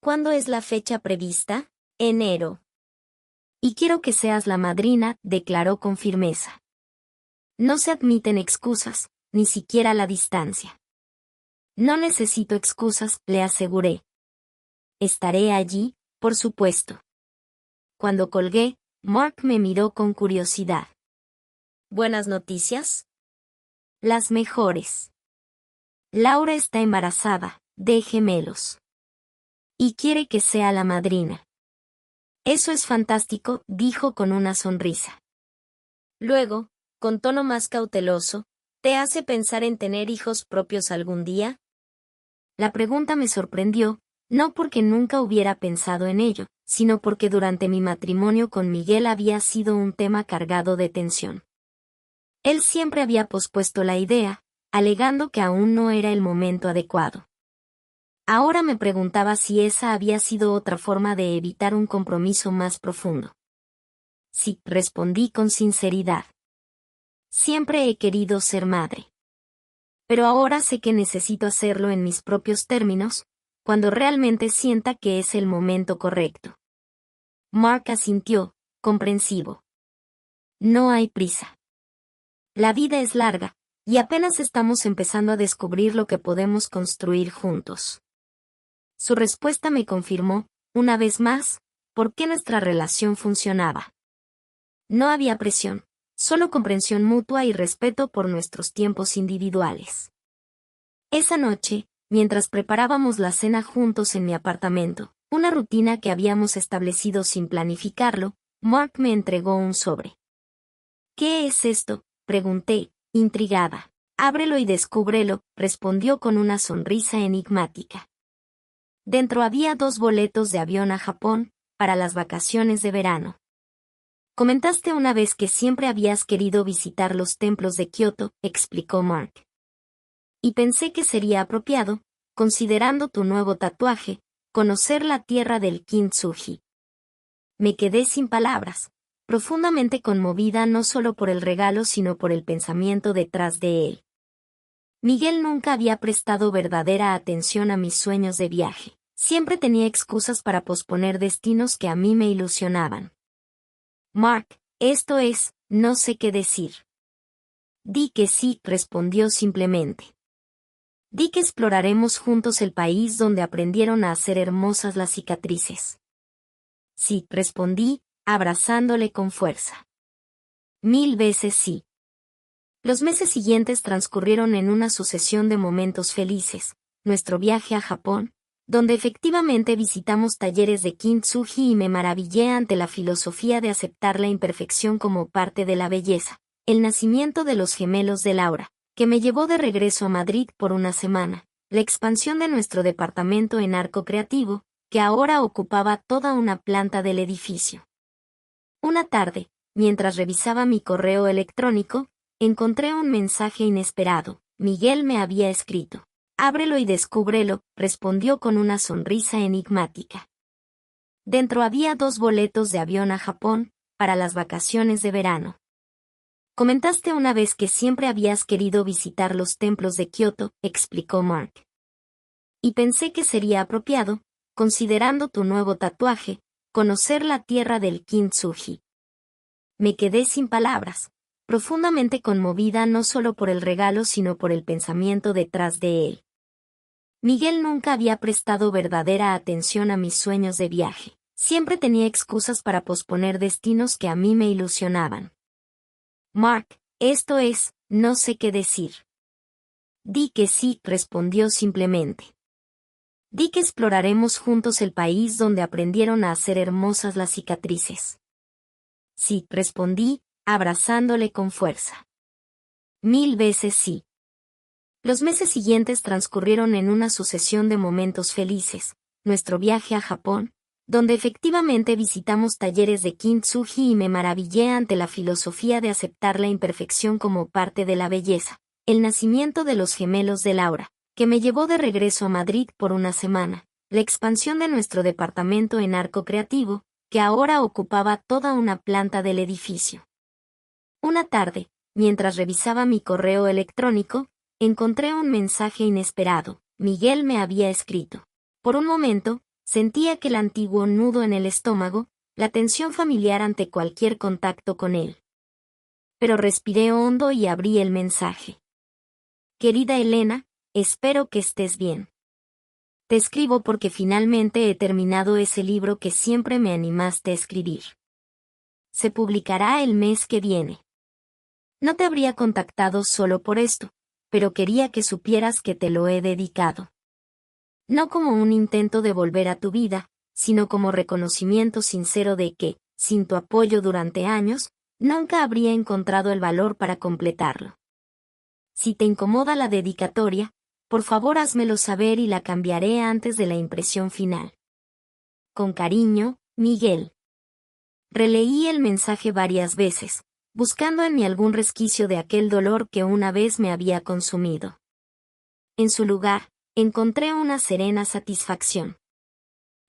«¿Cuándo es la fecha prevista?» «Enero». «Y quiero que seas la madrina», declaró con firmeza. «No se admiten excusas, ni siquiera la distancia». «No necesito excusas», le aseguré. «Estaré allí, por supuesto». Cuando colgué, Mark me miró con curiosidad. «¿Buenas noticias?» «Las mejores. Laura está embarazada, de gemelos. Y quiere que sea la madrina». «Eso es fantástico», dijo con una sonrisa. Luego, con tono más cauteloso, ¿te hace pensar en tener hijos propios algún día? La pregunta me sorprendió, no porque nunca hubiera pensado en ello, sino porque durante mi matrimonio con Miguel había sido un tema cargado de tensión. Él siempre había pospuesto la idea, alegando que aún no era el momento adecuado. Ahora me preguntaba si esa había sido otra forma de evitar un compromiso más profundo. Sí, respondí con sinceridad. Siempre he querido ser madre. Pero ahora sé que necesito hacerlo en mis propios términos, cuando realmente sienta que es el momento correcto. Mark asintió, comprensivo. No hay prisa. La vida es larga, y apenas estamos empezando a descubrir lo que podemos construir juntos. Su respuesta me confirmó, una vez más, por qué nuestra relación funcionaba. No había presión, solo comprensión mutua y respeto por nuestros tiempos individuales. Esa noche, mientras preparábamos la cena juntos en mi apartamento, una rutina que habíamos establecido sin planificarlo, Mark me entregó un sobre. ¿Qué es esto?, pregunté, intrigada. Ábrelo y descúbrelo, respondió con una sonrisa enigmática. Dentro había 2 boletos de avión a Japón, para las vacaciones de verano. Comentaste una vez que siempre habías querido visitar los templos de Kioto, explicó Mark. Y pensé que sería apropiado, considerando tu nuevo tatuaje, conocer la tierra del Kintsugi. Me quedé sin palabras, profundamente conmovida no solo por el regalo sino por el pensamiento detrás de él. Miguel nunca había prestado verdadera atención a mis sueños de viaje. Siempre tenía excusas para posponer destinos que a mí me ilusionaban. Mark, esto es, no sé qué decir. Di que sí, respondió simplemente. Di que exploraremos juntos el país donde aprendieron a hacer hermosas las cicatrices. Sí, respondí, abrazándole con fuerza. 1000 veces sí. Los meses siguientes transcurrieron en una sucesión de momentos felices, nuestro viaje a Japón, donde efectivamente visitamos talleres de Kintsugi y me maravillé ante la filosofía de aceptar la imperfección como parte de la belleza, el nacimiento de los gemelos de Laura, que me llevó de regreso a Madrid por una semana, la expansión de nuestro departamento en Arco Creativo, que ahora ocupaba toda una planta del edificio. Una tarde, mientras revisaba mi correo electrónico, encontré un mensaje inesperado. Miguel me había escrito. Ábrelo y descúbrelo, respondió con una sonrisa enigmática. Dentro había 2 boletos de avión a Japón, para las vacaciones de verano. Comentaste una vez que siempre habías querido visitar los templos de Kioto, explicó Mark. Y pensé que sería apropiado, considerando tu nuevo tatuaje, conocer la tierra del Kintsugi. Me quedé sin palabras, profundamente conmovida no solo por el regalo sino por el pensamiento detrás de él. Miguel nunca había prestado verdadera atención a mis sueños de viaje. Siempre tenía excusas para posponer destinos que a mí me ilusionaban. Mark, esto es, no sé qué decir. Di que sí, respondió simplemente. Di que exploraremos juntos el país donde aprendieron a hacer hermosas las cicatrices. Sí, respondí, abrazándole con fuerza. 1000 veces sí. Los meses siguientes transcurrieron en una sucesión de momentos felices, nuestro viaje a Japón, donde efectivamente visitamos talleres de Kintsugi y me maravillé ante la filosofía de aceptar la imperfección como parte de la belleza, el nacimiento de los gemelos de Laura, que me llevó de regreso a Madrid por una semana, la expansión de nuestro departamento en Arco Creativo, que ahora ocupaba toda una planta del edificio. Una tarde, mientras revisaba mi correo electrónico, encontré un mensaje inesperado. Miguel me había escrito. Por un momento, sentí aquel antiguo nudo en el estómago, la tensión familiar ante cualquier contacto con él. Pero respiré hondo y abrí el mensaje. Querida Elena, espero que estés bien. Te escribo porque finalmente he terminado ese libro que siempre me animaste a escribir. Se publicará el mes que viene. No te habría contactado solo por esto, pero quería que supieras que te lo he dedicado. No como un intento de volver a tu vida, sino como reconocimiento sincero de que, sin tu apoyo durante años, nunca habría encontrado el valor para completarlo. Si te incomoda la dedicatoria, por favor házmelo saber y la cambiaré antes de la impresión final. Con cariño, Miguel. Releí el mensaje varias veces, buscando en mí algún resquicio de aquel dolor que una vez me había consumido. En su lugar, encontré una serena satisfacción.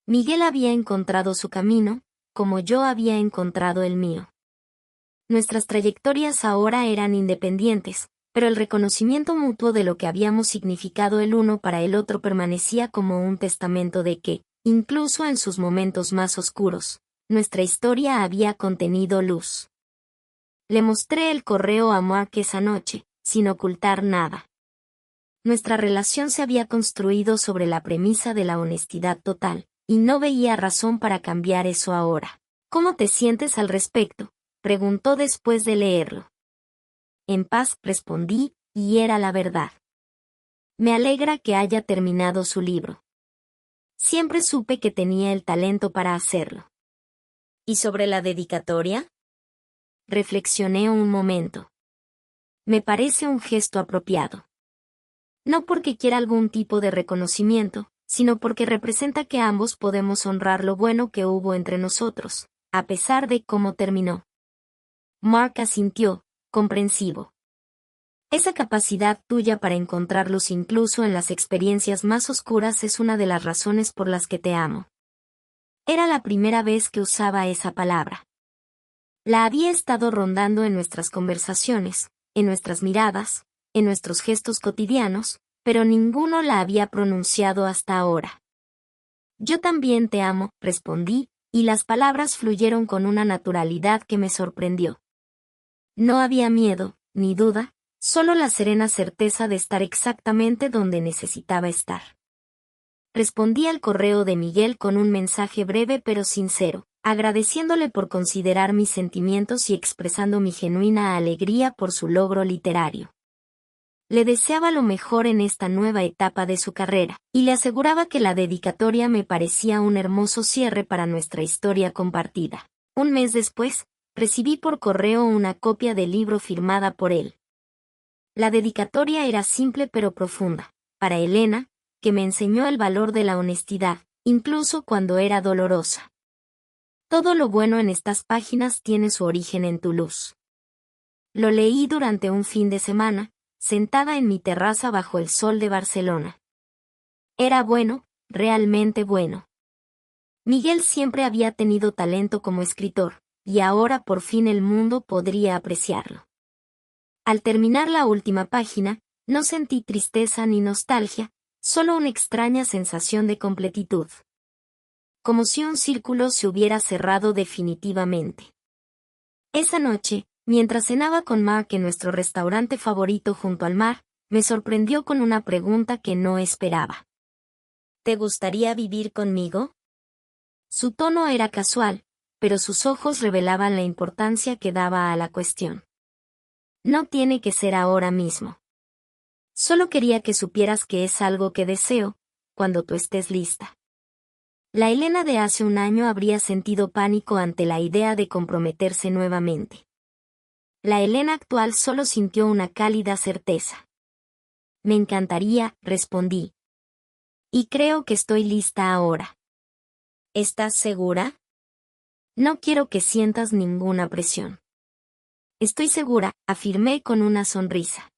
Miguel había encontrado su camino, como yo había encontrado el mío. Nuestras trayectorias ahora eran independientes, pero el reconocimiento mutuo de lo que habíamos significado el uno para el otro permanecía como un testamento de que, incluso en sus momentos más oscuros, nuestra historia había contenido luz. Le mostré el correo a Mark esa noche, sin ocultar nada. Nuestra relación se había construido sobre la premisa de la honestidad total, y no veía razón para cambiar eso ahora. ¿Cómo te sientes al respecto?, preguntó después de leerlo. En paz, respondí, y era la verdad. Me alegra que haya terminado su libro. Siempre supe que tenía el talento para hacerlo. ¿Y sobre la dedicatoria? Reflexioné un momento. Me parece un gesto apropiado. No porque quiera algún tipo de reconocimiento, sino porque representa que ambos podemos honrar lo bueno que hubo entre nosotros, a pesar de cómo terminó. Mark asintió, comprensivo. Esa capacidad tuya para encontrar luz incluso en las experiencias más oscuras es una de las razones por las que te amo. Era la primera vez que usaba esa palabra. La había estado rondando en nuestras conversaciones, en nuestras miradas, en nuestros gestos cotidianos, pero ninguno la había pronunciado hasta ahora. Yo también te amo, respondí, y las palabras fluyeron con una naturalidad que me sorprendió. No había miedo, ni duda, solo la serena certeza de estar exactamente donde necesitaba estar. Respondí al correo de Miguel con un mensaje breve pero sincero, agradeciéndole por considerar mis sentimientos y expresando mi genuina alegría por su logro literario. Le deseaba lo mejor en esta nueva etapa de su carrera, y le aseguraba que la dedicatoria me parecía un hermoso cierre para nuestra historia compartida. Un mes después, recibí por correo una copia del libro firmada por él. La dedicatoria era simple pero profunda, para Elena, que me enseñó el valor de la honestidad, incluso cuando era dolorosa. Todo lo bueno en estas páginas tiene su origen en tu luz. Lo leí durante un fin de semana, sentada en mi terraza bajo el sol de Barcelona. Era bueno, realmente bueno. Miguel siempre había tenido talento como escritor, y ahora por fin el mundo podría apreciarlo. Al terminar la última página, no sentí tristeza ni nostalgia, solo una extraña sensación de completitud. Como si un círculo se hubiera cerrado definitivamente. Esa noche, mientras cenaba con Mark en nuestro restaurante favorito junto al mar, me sorprendió con una pregunta que no esperaba. ¿Te gustaría vivir conmigo? Su tono era casual, pero sus ojos revelaban la importancia que daba a la cuestión. No tiene que ser ahora mismo. Solo quería que supieras que es algo que deseo, cuando tú estés lista. La Elena de hace un año habría sentido pánico ante la idea de comprometerse nuevamente. La Elena actual solo sintió una cálida certeza. Me encantaría, respondí. Y creo que estoy lista ahora. ¿Estás segura? No quiero que sientas ninguna presión. Estoy segura, afirmé con una sonrisa.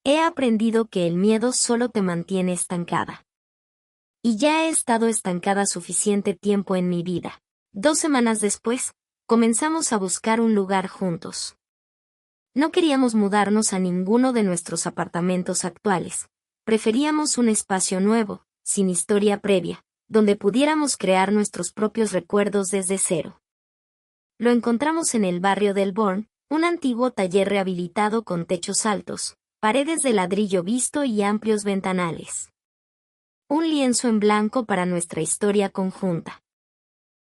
He aprendido que el miedo solo te mantiene estancada. Y ya he estado estancada suficiente tiempo en mi vida. 2 semanas después, comenzamos a buscar un lugar juntos. No queríamos mudarnos a ninguno de nuestros apartamentos actuales. Preferíamos un espacio nuevo, sin historia previa, donde pudiéramos crear nuestros propios recuerdos desde cero. Lo encontramos en el barrio del Born, un antiguo taller rehabilitado con techos altos, paredes de ladrillo visto y amplios ventanales. Un lienzo en blanco para nuestra historia conjunta.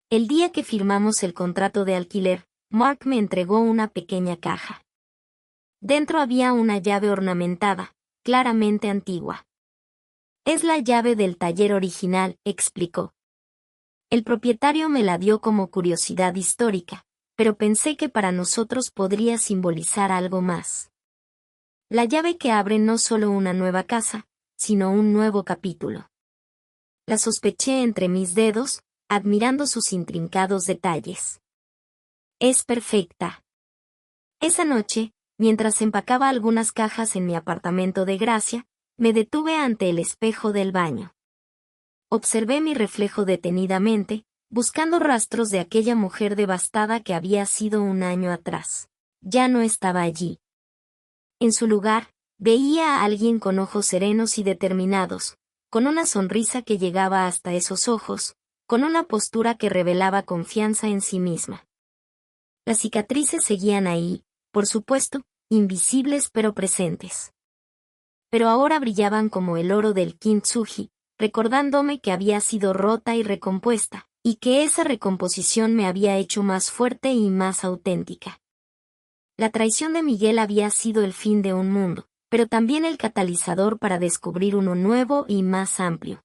El día que firmamos el contrato de alquiler, Mark me entregó una pequeña caja. Dentro había una llave ornamentada, claramente antigua. Es la llave del taller original, explicó. El propietario me la dio como curiosidad histórica, pero pensé que para nosotros podría simbolizar algo más. La llave que abre no solo una nueva casa, sino un nuevo capítulo. La sospeché entre mis dedos, admirando sus intrincados detalles. Es perfecta. Esa noche, mientras empacaba algunas cajas en mi apartamento de Gracia, me detuve ante el espejo del baño. Observé mi reflejo detenidamente, buscando rastros de aquella mujer devastada que había sido un año atrás. Ya no estaba allí. En su lugar, veía a alguien con ojos serenos y determinados, con una sonrisa que llegaba hasta esos ojos, con una postura que revelaba confianza en sí misma. Las cicatrices seguían ahí, por supuesto, invisibles pero presentes. Pero ahora brillaban como el oro del kintsugi, recordándome que había sido rota y recompuesta, y que esa recomposición me había hecho más fuerte y más auténtica. La traición de Miguel había sido el fin de un mundo, pero también el catalizador para descubrir uno nuevo y más amplio.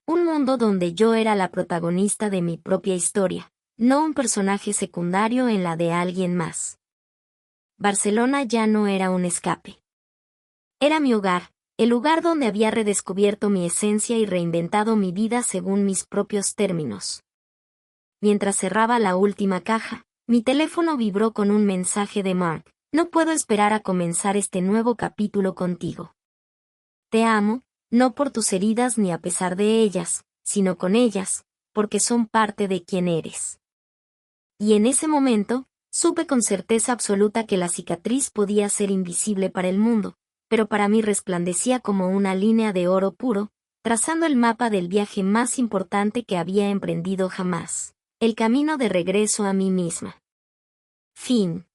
Un mundo donde yo era la protagonista de mi propia historia, no un personaje secundario en la de alguien más. Barcelona ya no era un escape. Era mi hogar, el lugar donde había redescubierto mi esencia y reinventado mi vida según mis propios términos. Mientras cerraba la última caja, mi teléfono vibró con un mensaje de Mark. No puedo esperar a comenzar este nuevo capítulo contigo. Te amo, no por tus heridas ni a pesar de ellas, sino con ellas, porque son parte de quien eres. Y en ese momento, supe con certeza absoluta que la cicatriz podía ser invisible para el mundo, pero para mí resplandecía como una línea de oro puro, trazando el mapa del viaje más importante que había emprendido jamás, el camino de regreso a mí misma. Fin.